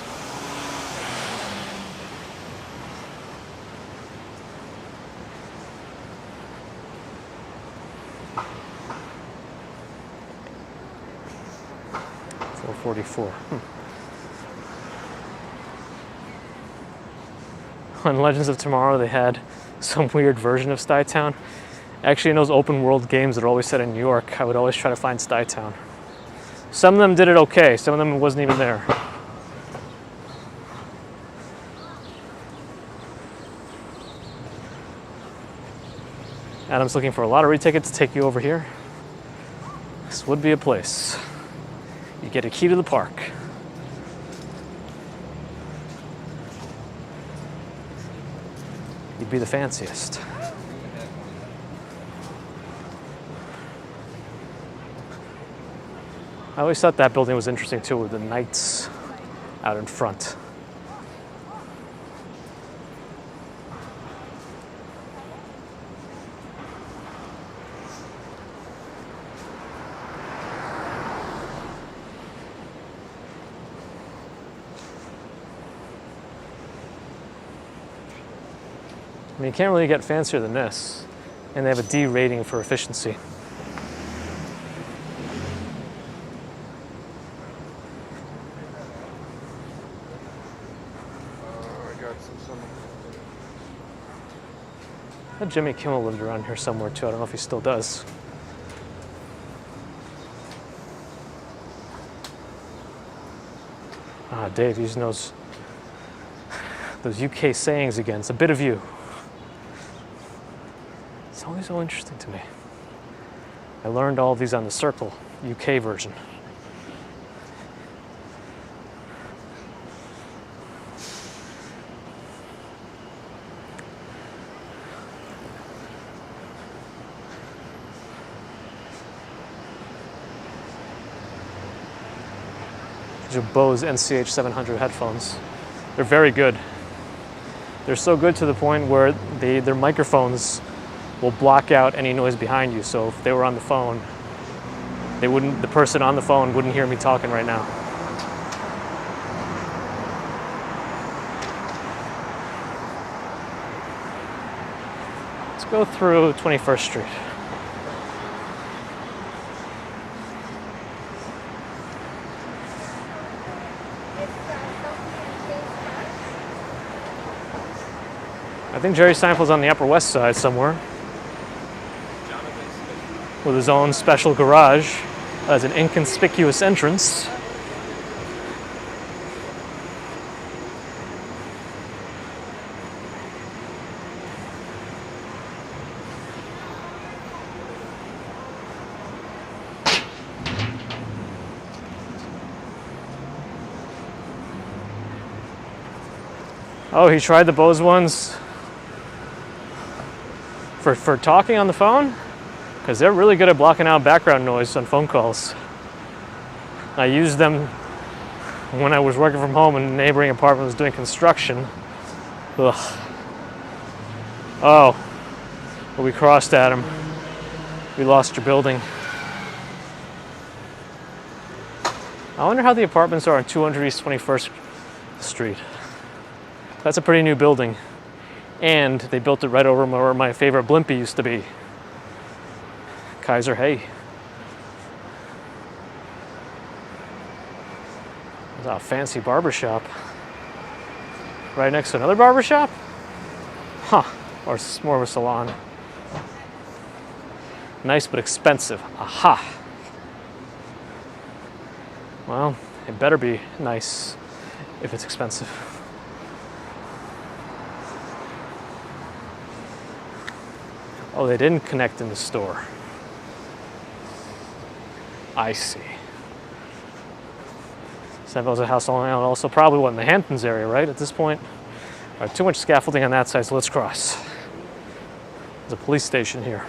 [SPEAKER 1] $4.44. On Legends of Tomorrow, they had some weird version of Stuytown. Actually, in those open world games that are always set in New York, I would always try to find Stuytown. Some of them did it okay, some of them wasn't even there. Adam's looking for a lottery ticket to take you over here. This would be a place. You get a key to the park. You'd be the fanciest. I always thought that building was interesting too, with the knights out in front. I mean, you can't really get fancier than this. And they have a D rating for efficiency. I thought Jimmy Kimmel lived around here somewhere too. I don't know if he still does. Ah, Dave using those UK sayings again. It's a bit of you. It's always so interesting to me. I learned all of these on the Circle UK version. These are Bose NCH 700 headphones. They're very good. They're so good to the point where their microphones will block out any noise behind you. So if they were on the phone, the person on the phone wouldn't hear me talking right now. Let's go through 21st Street. I think Jerry Seinfeld's on the Upper West Side somewhere, with his own special garage as an inconspicuous entrance. Oh, he tried the Bose ones for talking on the phone? Because they're really good at blocking out background noise on phone calls. I used them when I was working from home and a neighboring apartment was doing construction. Ugh. Oh, well, we crossed at him. We lost your building. I wonder how the apartments are on 200 East 21st Street. That's a pretty new building. And they built it right over where my favorite Blimpie used to be. Kaiser Hay. There's a fancy barber shop. Right next to another barber shop? Huh. Or it's more of a salon. Nice but expensive. Aha. Well, it better be nice if it's expensive. Oh, they didn't connect in the store. I see. Seinfeld's a house all around. Also probably what, in the Hamptons area, right? At this point. All right, too much scaffolding on that side, so let's cross. There's a police station here.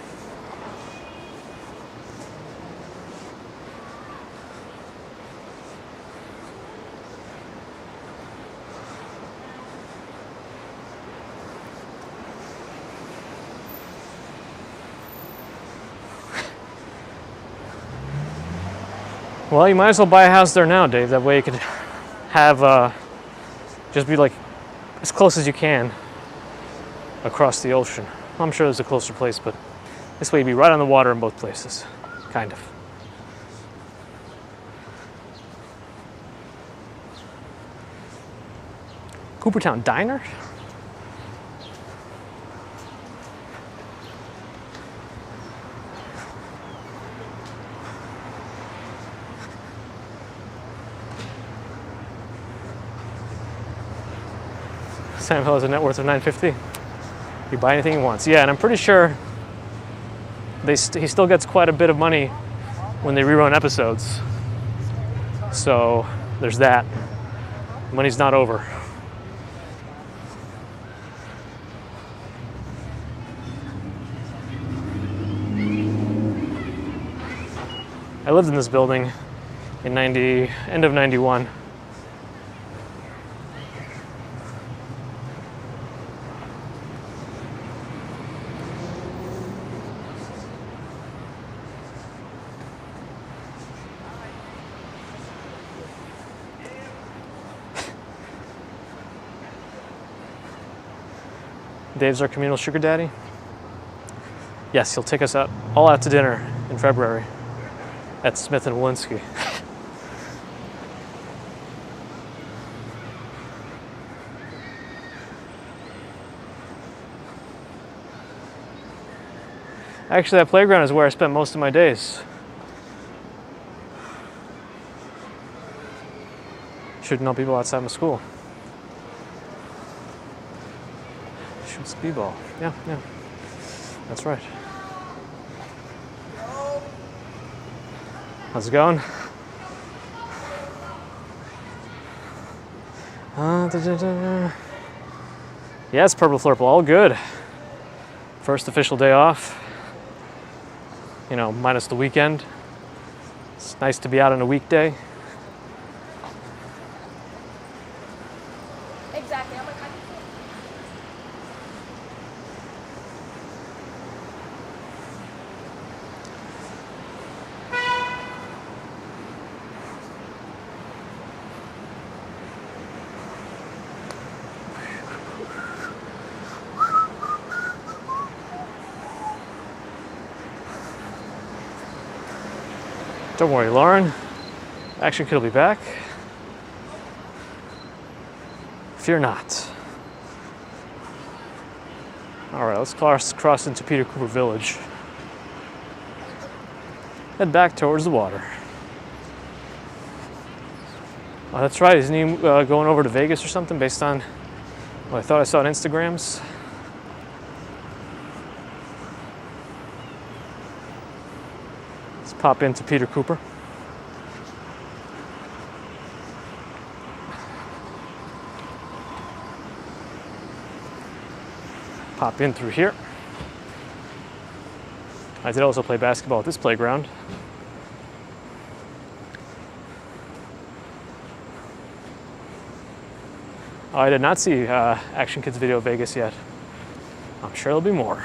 [SPEAKER 1] Well, you might as well buy a house there now, Dave. That way you could have, just be like as close as you can across the ocean. I'm sure there's a closer place, but this way you'd be right on the water in both places, kind of. Coopertown Diner? Seinfeld has a net worth of $950. You buy anything he wants. Yeah, and I'm pretty sure he still gets quite a bit of money when they rerun episodes. So there's that. Money's not over. I lived in this building in end of 91. Dave's our communal sugar daddy. Yes, he'll take us all out to dinner in February at Smith and Walensky. Actually, that playground is where I spent most of my days. Shooting all people outside my school. Shoot speedball. Yeah, that's right. How's it going? Yeah, it's Purple Flurple, all good. First official day off. You know, minus the weekend. It's nice to be out on a weekday.
[SPEAKER 3] Exactly. I'm like,
[SPEAKER 1] Don't worry, Lauren. Action Kid will be back. Fear not. All right, let's cross into Peter Cooper Village. Head back towards the water. Oh, that's right. Isn't he going over to Vegas or something based on what I thought I saw on Instagrams? Let's pop into Peter Cooper. Pop in through here. I did also play basketball at this playground. Oh, I did not see Action Kids Video Vegas yet. I'm sure there'll be more.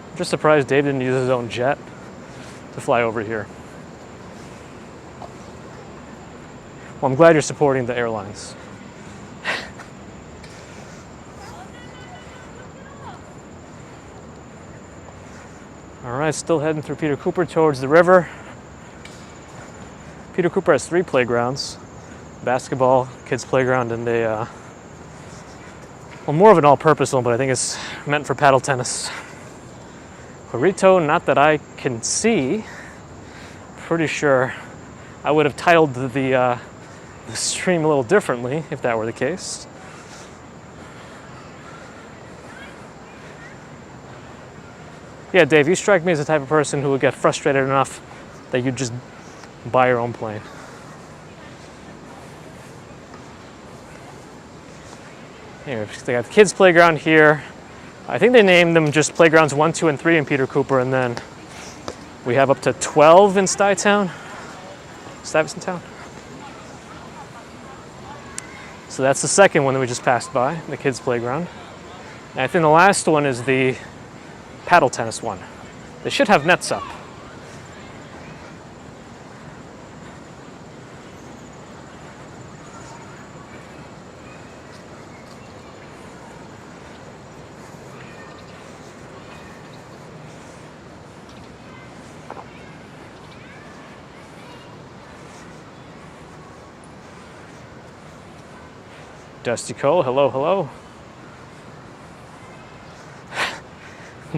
[SPEAKER 1] I'm just surprised Dave didn't use his own jet to fly over here. Well, I'm glad you're supporting the airlines. All right, still heading through Peter Cooper towards the river. Peter Cooper has 3 playgrounds: basketball, kids playground, and a, well, more of an all-purpose one, but I think it's meant for paddle tennis. Juarito, not that I can see. Pretty sure I would have titled the stream a little differently if that were the case. Yeah, Dave, you strike me as the type of person who would get frustrated enough that you'd just buy your own plane. Here, they got the kids' playground here. I think they named them just playgrounds 1, 2, and 3 in Peter Cooper, and then we have up to 12 in Stuyvesant Town. So that's the second one that we just passed by, the kids' playground. And I think the last one is the paddle tennis one. They should have nets up. Dusty Cole, hello, hello.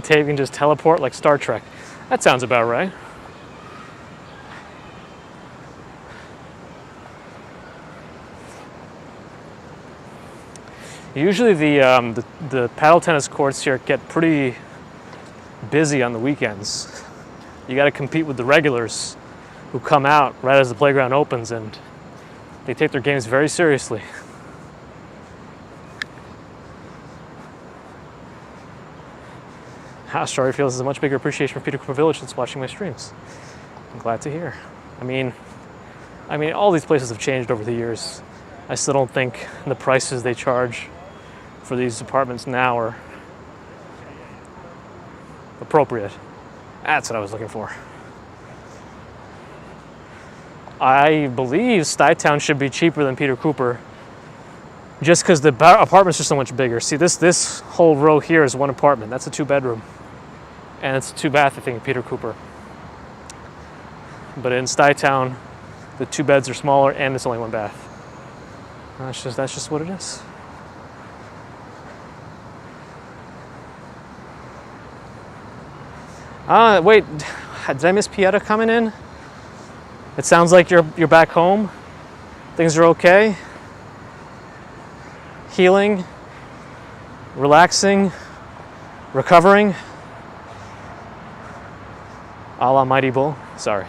[SPEAKER 1] Dave can just teleport like Star Trek. That sounds about right. Usually the paddle tennis courts here get pretty busy on the weekends. You got to compete with the regulars who come out right as the playground opens, and they take their games very seriously. Story feels is a much bigger appreciation for Peter Cooper Village since watching my streams. I'm glad to hear. I mean, all these places have changed over the years. I still don't think the prices they charge for these apartments now are appropriate. That's what I was looking for. I believe Stuytown should be cheaper than Peter Cooper, just because the apartments are so much bigger. See, this whole row here is one apartment. That's a 2-bedroom. And it's a 2-bath, I think, in Peter Cooper. But in Stuytown, the 2 beds are smaller and it's only 1 bath. That's just what it is. Wait, did I miss Pieta coming in? It sounds like you're back home. Things are okay. Healing, relaxing, recovering. A la Mighty Bull. Sorry.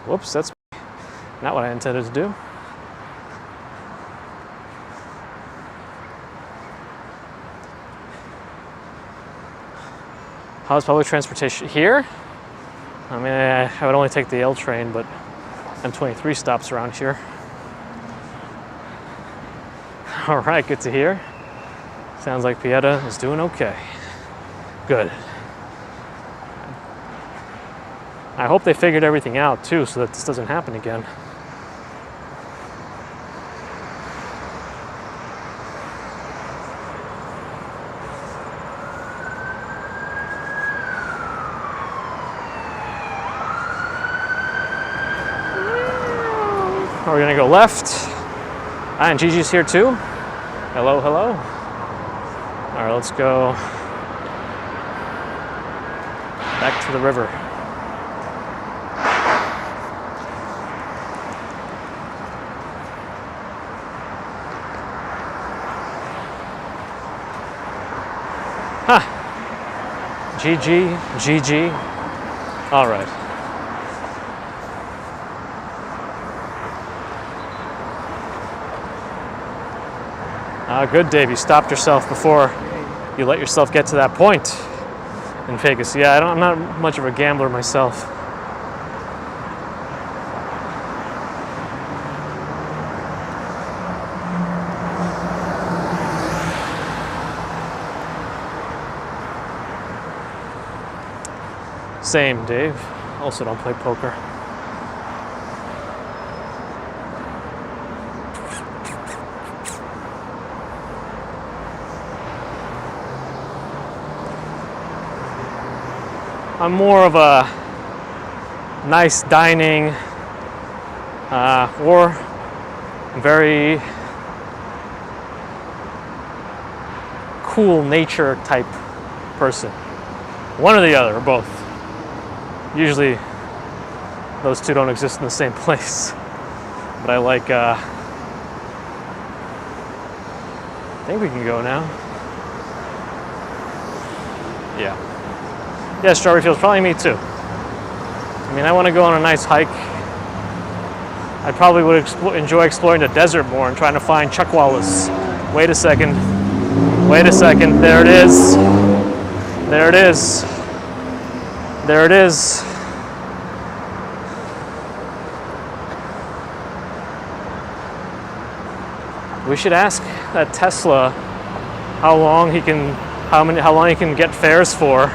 [SPEAKER 1] Whoops, that's not what I intended to do. How's public transportation here? I mean, I would only take the L train, but M23 stops around here. All right, good to hear. Sounds like Pieta is doing okay. Good. I hope they figured everything out too, so that this doesn't happen again. We're gonna go left. And Gigi's here too. Hello, hello. All right, let's go back to the river. Huh. GG. All right. Good, Dave. You stopped yourself before you let yourself get to that point in Vegas. Yeah, I'm not much of a gambler myself. Same, Dave. Also don't play poker. I'm more of a nice dining or very cool nature type person. One or the other, or both. Usually those two don't exist in the same place. But I like, I think we can go now. Yeah. Yeah, Strawberry Fields, probably me too. I mean, I want to go on a nice hike. I probably would enjoy exploring the desert more and trying to find chuckwallas. Wait a second. Wait a second. There it is. There it is. There it is. We should ask that Tesla how long he can get fares for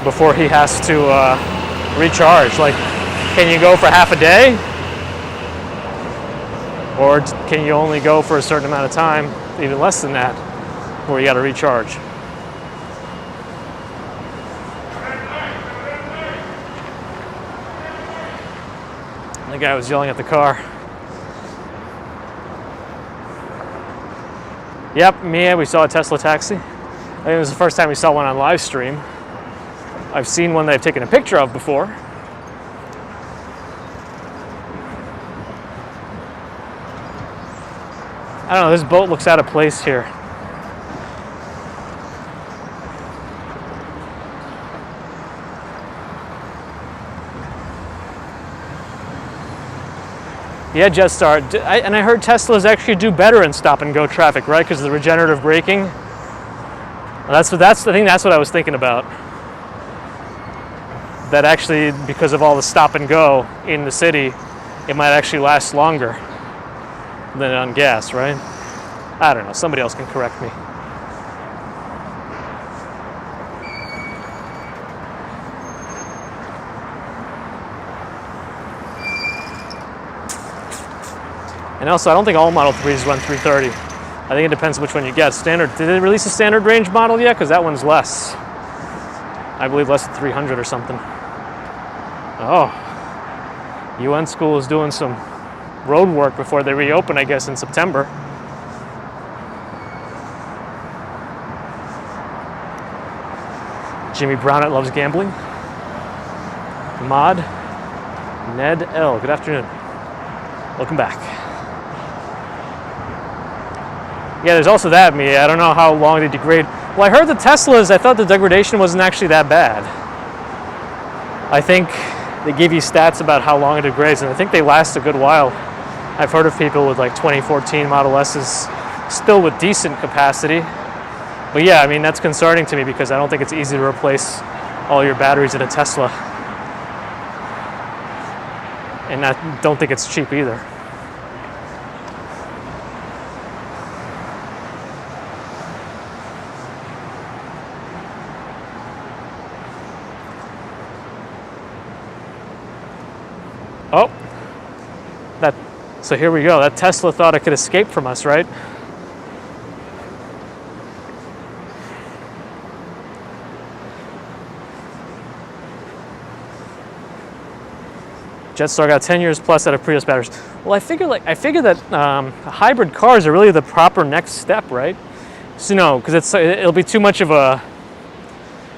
[SPEAKER 1] before he has to recharge. Like, can you go for half a day, or can you only go for a certain amount of time, even less than that, where you got to recharge? The guy was yelling at the car. Yep, Mia, we saw a Tesla taxi. I think it was the first time we saw one on live stream. I've seen one that I've taken a picture of before. I don't know, this boat looks out of place here. Yeah, Jetstar. And I heard Teslas actually do better in stop and go traffic, right? Because of the regenerative braking. I think that's what I was thinking about. That actually, because of all the stop and go in the city, it might actually last longer than on gas, right? I don't know. Somebody else can correct me. And also, I don't think all Model 3s run 330. I think it depends which one you get. Standard. Did they release a standard range model yet? Because that one's less. I believe less than 300 or something. Oh. UN School is doing some road work before they reopen, I guess, in September. Jimmy Brownett loves gambling. Mod. Ned L. Good afternoon. Welcome back. Yeah, there's also that, Mia. I don't know how long they degrade. Well, I heard the Teslas, I thought the degradation wasn't actually that bad. I think they give you stats about how long it degrades, and I think they last a good while. I've heard of people with like 2014 Model S's still with decent capacity. But yeah, I mean, that's concerning to me because I don't think it's easy to replace all your batteries in a Tesla. And I don't think it's cheap either. Oh, so here we go. That Tesla thought it could escape from us, right? Jetstar got 10 years plus out of Prius batteries. Well, I figure that hybrid cars are really the proper next step, right? So no, because it'll be too much of a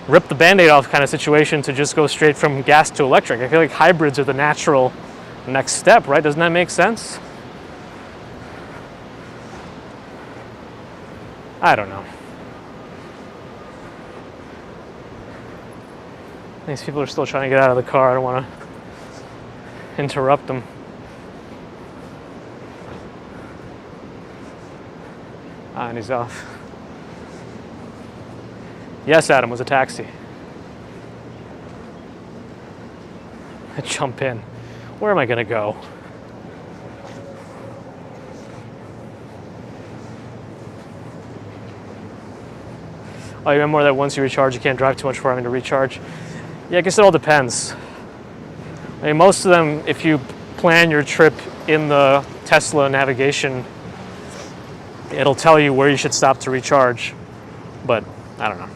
[SPEAKER 1] rip the Band-Aid off kind of situation to just go straight from gas to electric. I feel like hybrids are the natural next step, right? Doesn't that make sense? I don't know. These people are still trying to get out of the car. I don't want to interrupt them. And he's off. Yes, Adam, was a taxi. I jump in. Where am I going to go? Oh, you remember that once you recharge, you can't drive too much for having to recharge? Yeah, I guess it all depends. I mean, most of them, if you plan your trip in the Tesla navigation, it'll tell you where you should stop to recharge. But I don't know.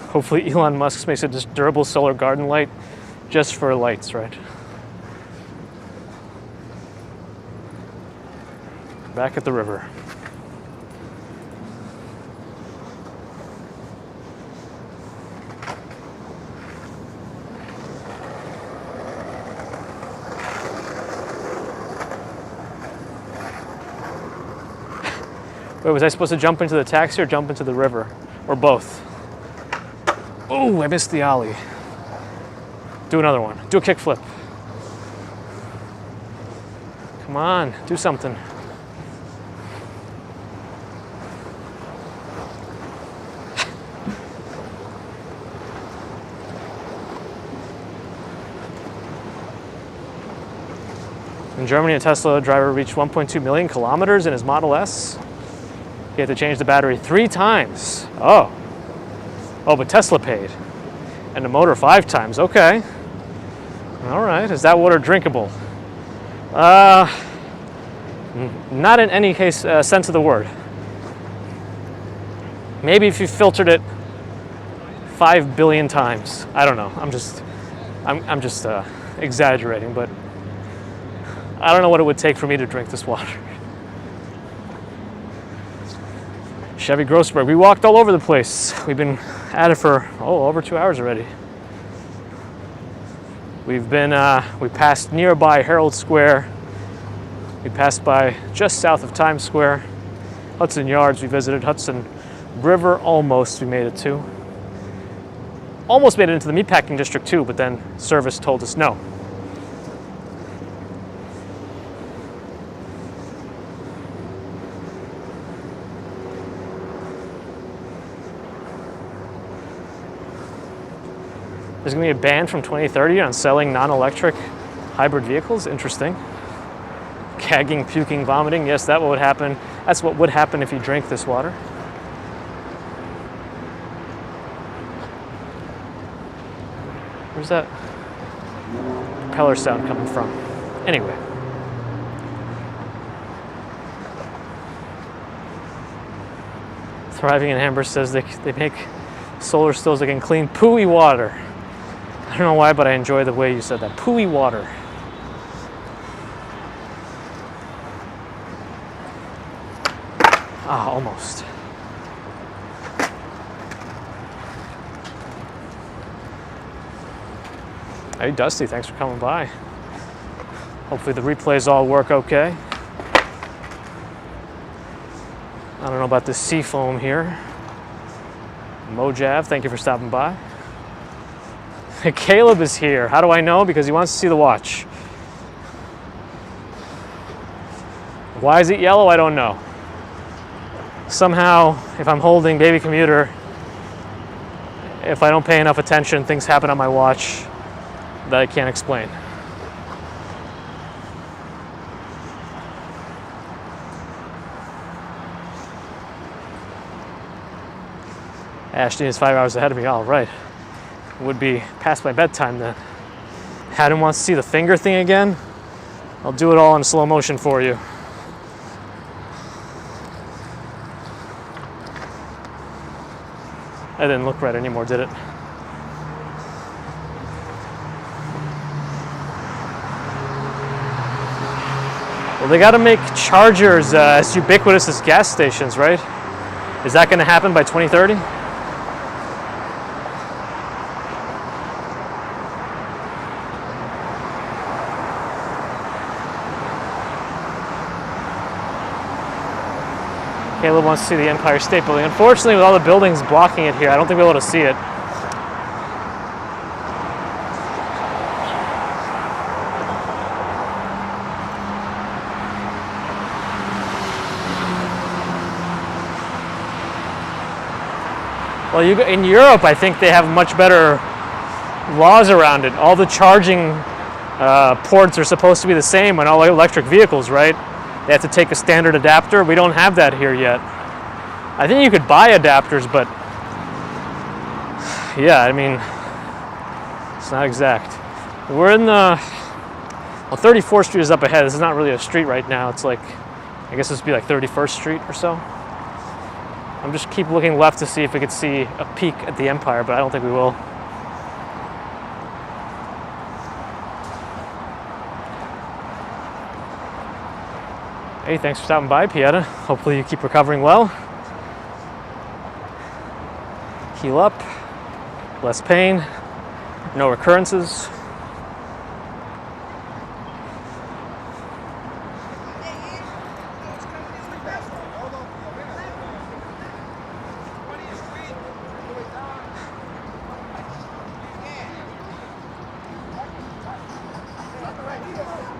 [SPEAKER 1] Hopefully Elon Musk makes a durable solar garden light just for lights, right? Back at the river. Wait, was I supposed to jump into the taxi or jump into the river? Or both? Oh, I missed the ollie. Do another one. Do a kickflip. Come on, do something. In Germany, a Tesla driver reached 1.2 million kilometers in his Model S. He had to change the battery 3 times. Oh, but Tesla paid. And the motor 5 times, okay. All right, is that water drinkable? Not in any case, sense of the word. Maybe if you filtered it 5 billion times. I don't know, I'm just exaggerating, but I don't know what it would take for me to drink this water. Chevy Grossberg, we walked all over the place. We've been at it for, over 2 hours already. We passed nearby Herald Square. We passed by just south of Times Square. Hudson Yards, we visited. Hudson River, almost we made it to. Almost made it into the meatpacking district too, but then service told us no. There's going to be a ban from 2030 on selling non-electric hybrid vehicles. Interesting. Gagging, puking, vomiting. Yes, that would happen. That's what would happen if you drank this water. Where's that propeller sound coming from? Anyway. Thriving in Amber says they make solar stills that can clean pooey water. I don't know why, but I enjoy the way you said that. Pooey water. Ah, almost. Hey, Dusty, thanks for coming by. Hopefully the replays all work okay. I don't know about this seafoam here. Mojav, thank you for stopping by. Caleb is here. How do I know? Because he wants to see the watch. Why is it yellow? I don't know. Somehow, if I'm holding baby commuter, if I don't pay enough attention, things happen on my watch that I can't explain. Ashton is 5 hours ahead of me. All right. Would be past my bedtime then. Haddon wants to see the finger thing again. I'll do it all in slow motion for you. That didn't look right anymore, did it? Well, they got to make chargers as ubiquitous as gas stations, right? Is that going to happen by 2030? Caleb wants to see the Empire State Building. Unfortunately, with all the buildings blocking it here, I don't think we'll be able to see it. Well, in Europe, I think they have much better laws around it. All the charging ports are supposed to be the same on all electric vehicles, right? They have to take a standard adapter. We don't have that here yet. I think you could buy adapters, but yeah, I mean, it's not exact. We're in the, well, 34th Street is up ahead. This is not really a street right now. It's like, I guess this would be like 31st Street or so. I'm just keep looking left to see if we could see a peek at the Empire, but I don't think we will. Hey, thanks for stopping by, Pieta. Hopefully you keep recovering well. Heal up, less pain, no recurrences.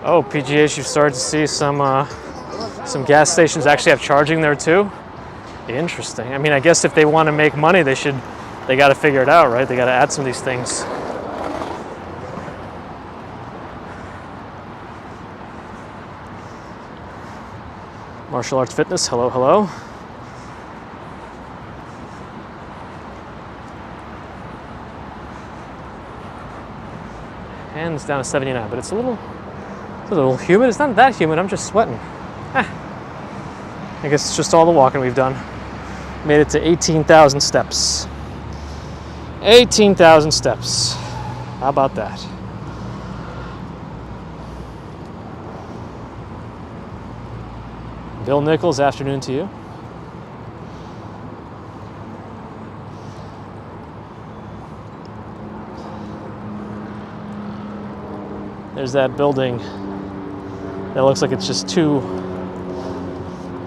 [SPEAKER 1] Oh, PGH, you've started to see some gas stations actually have charging there too. Interesting. I mean, I guess if they want to make money, they got to figure it out, right? They got to add some of these things. Martial Arts Fitness, hello, hello. And it's down to 79, but it's a little humid. It's not that humid, I'm just sweating. I guess it's just all the walking we've done. Made it to 18,000 steps. 18,000 steps. How about that? Bill Nichols, afternoon to you. There's that building that looks like it's just two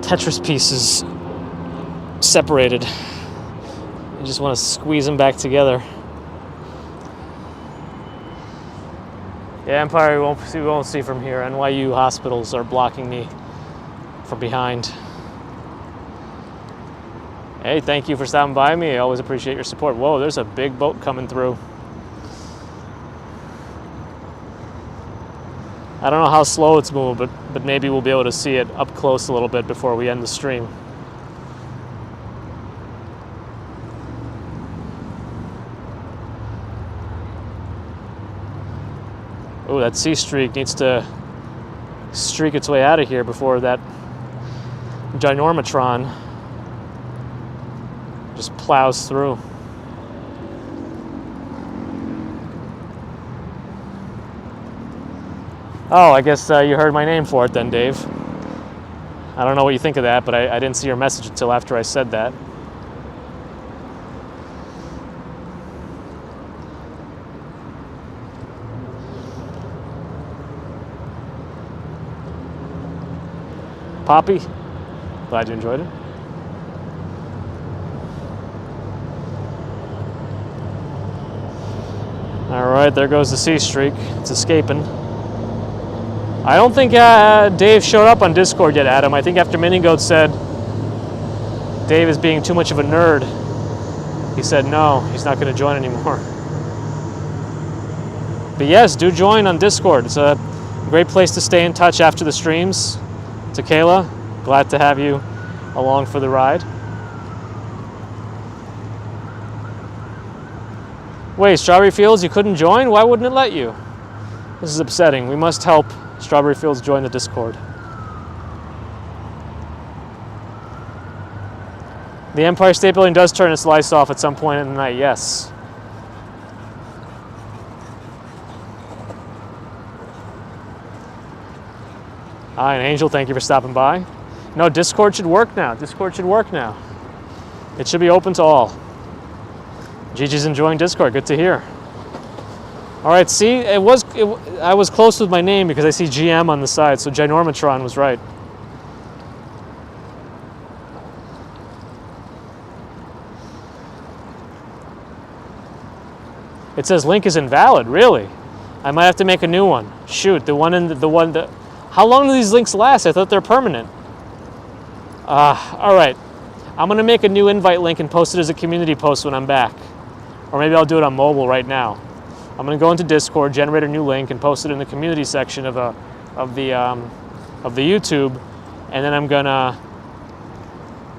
[SPEAKER 1] Tetris pieces separated. You just want to squeeze them back together. Yeah, Empire we won't see from here. NYU hospitals are blocking me from behind. Hey, thank you for stopping by me. I always appreciate your support. Whoa, there's a big boat coming through. I don't know how slow it's moving, but maybe we'll be able to see it up close a little bit before we end the stream. Oh, that sea streak needs to streak its way out of here before that ginormatron just plows through. Oh, I guess you heard my name for it then, Dave. I don't know what you think of that, but I didn't see your message until after I said that. Poppy, glad you enjoyed it. All right, there goes the sea streak. It's escaping. I don't think Dave showed up on Discord yet, Adam. I think after Minigoat said Dave is being too much of a nerd, he said no, he's not going to join anymore. But yes, do join on Discord. It's a great place to stay in touch after the streams. Tequila, glad to have you along for the ride. Wait, Strawberry Fields, you couldn't join? Why wouldn't it let you? This is upsetting. We must help Strawberry Fields join the Discord. The Empire State Building does turn its lights off at some point in the night, yes. Hi, and Angel, thank you for stopping by. No, Discord should work now. Discord should work now. It should be open to all. Gigi's enjoying Discord, good to hear. All right, see, I was close with my name because I see GM on the side, so Ginormatron was right. It says link is invalid, really? I might have to make a new one. Shoot, how long do these links last? I thought they're permanent. All right, I'm gonna make a new invite link and post it as a community post when I'm back. Or maybe I'll do it on mobile right now. I'm going to go into Discord, generate a new link, and post it in the community section of the YouTube, and then I'm going to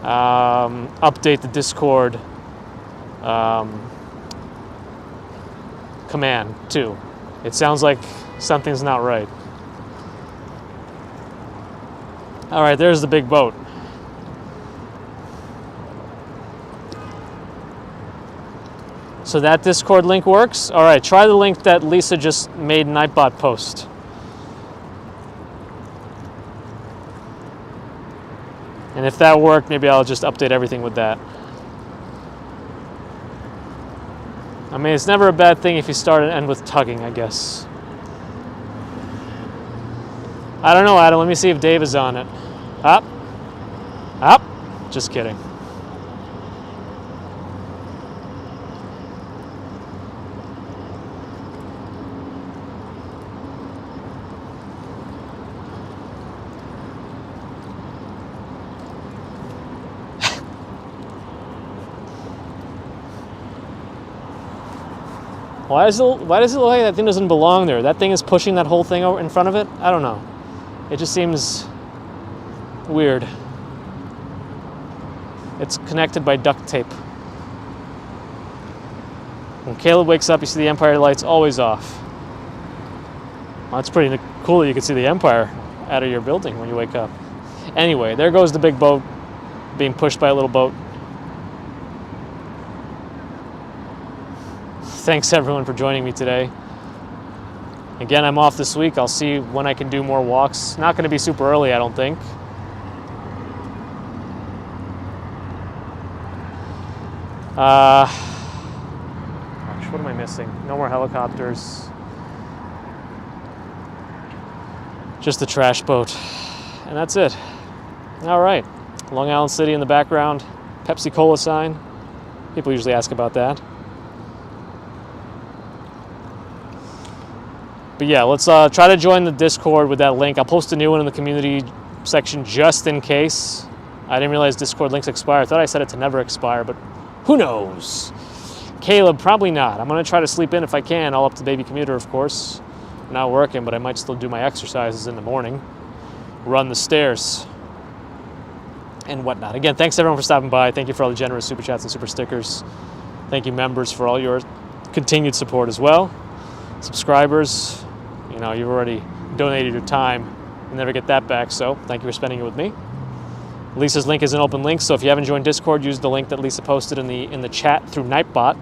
[SPEAKER 1] update the Discord command too. It sounds like something's not right. All right, there's the big boat. So that Discord link works. All right, try the link that Lisa just made Nightbot post. And if that worked, maybe I'll just update everything with that. I mean, it's never a bad thing if you start and end with tugging, I guess. I don't know, Adam. Let me see if Dave is on it. Up. Up. Just kidding. Why does it look like that thing doesn't belong there? That thing is pushing that whole thing over in front of it? I don't know. It just seems weird. It's connected by duct tape. When Caleb wakes up, you see the Empire lights always off. Well, that's pretty cool that you can see the Empire out of your building when you wake up. Anyway, there goes the big boat being pushed by a little boat. Thanks everyone for joining me today. Again, I'm off this week. I'll see when I can do more walks. Not going to be super early, I don't think. Gosh, what am I missing? No more helicopters. Just the trash boat. And that's it. All right. Long Island City in the background. Pepsi Cola sign. People usually ask about that. But yeah, let's try to join the Discord with that link. I'll post a new one in the community section just in case. I didn't realize Discord links expire. I thought I set it to never expire, but who knows? Caleb, probably not. I'm going to try to sleep in if I can, all up to baby commuter, of course. Not working, but I might still do my exercises in the morning. Run the stairs and whatnot. Again, thanks everyone for stopping by. Thank you for all the generous super chats and super stickers. Thank you, members, for all your continued support as well. Subscribers, you know, you've already donated your time. You never get that back, so thank you for spending it with me. Lisa's link is an open link, so if you haven't joined Discord, use the link that Lisa posted in the chat through Nightbot.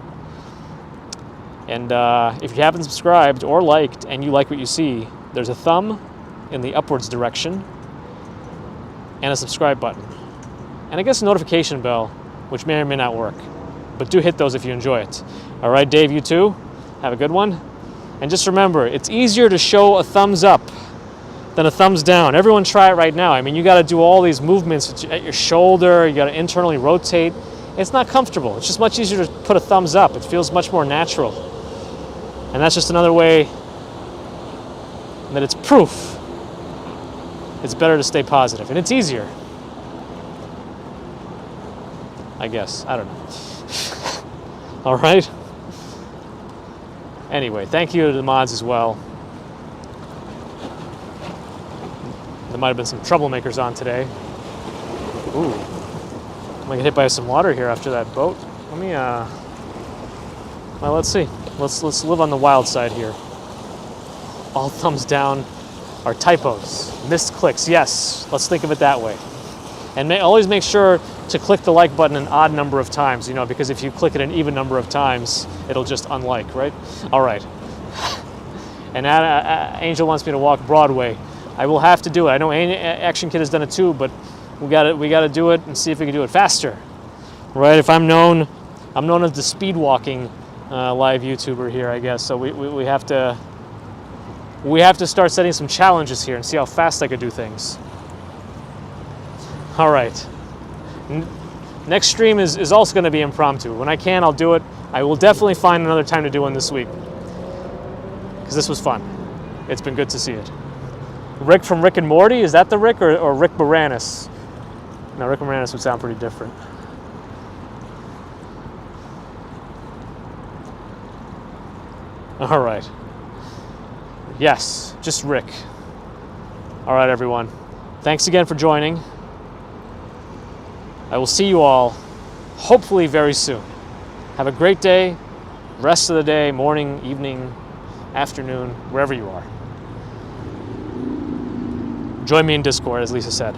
[SPEAKER 1] And if you haven't subscribed or liked and you like what you see, there's a thumb in the upwards direction and a subscribe button. And I guess a notification bell, which may or may not work. But do hit those if you enjoy it. All right, Dave, you too. Have a good one. And just remember, it's easier to show a thumbs up than a thumbs down. Everyone try it right now. I mean, you got to do all these movements at your shoulder. You got to internally rotate. It's not comfortable. It's just much easier to put a thumbs up. It feels much more natural. And that's just another way that it's proof. It's better to stay positive. And it's easier. I guess. I don't know. All right. Anyway, thank you to the mods as well. There might have been some troublemakers on today. Ooh. I'm gonna get hit by some water here after that boat. Let me, well, let's see. Let's live on the wild side here. All thumbs down are typos. Missed clicks, yes. Let's think of it that way. And always make sure to click the like button an odd number of times, you know, because if you click it an even number of times, it'll just unlike, right? All right. And Angel wants me to walk Broadway. I will have to do it. I know Action Kid has done it too, but we got to do it and see if we can do it faster, right? If I'm known as the speed walking live YouTuber here, I guess. So we have to start setting some challenges here and see how fast I could do things. All right. Next stream is also going to be impromptu. When I can, I'll do it. I will definitely find another time to do one this week because this was fun. It's been good to see it. Rick from Rick and Morty, is that the Rick or Rick Moranis? No, Rick Moranis would sound pretty different. All right. Yes, just Rick. All right, everyone. Thanks again for joining. I will see you all hopefully very soon. Have a great day, rest of the day, morning, evening, afternoon, wherever you are. Join me in Discord, as Lisa said.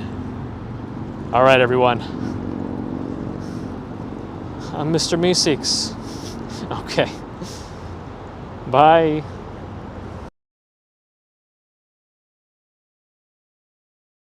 [SPEAKER 1] All right, everyone. I'm Mr. Meeseeks. Okay. Bye.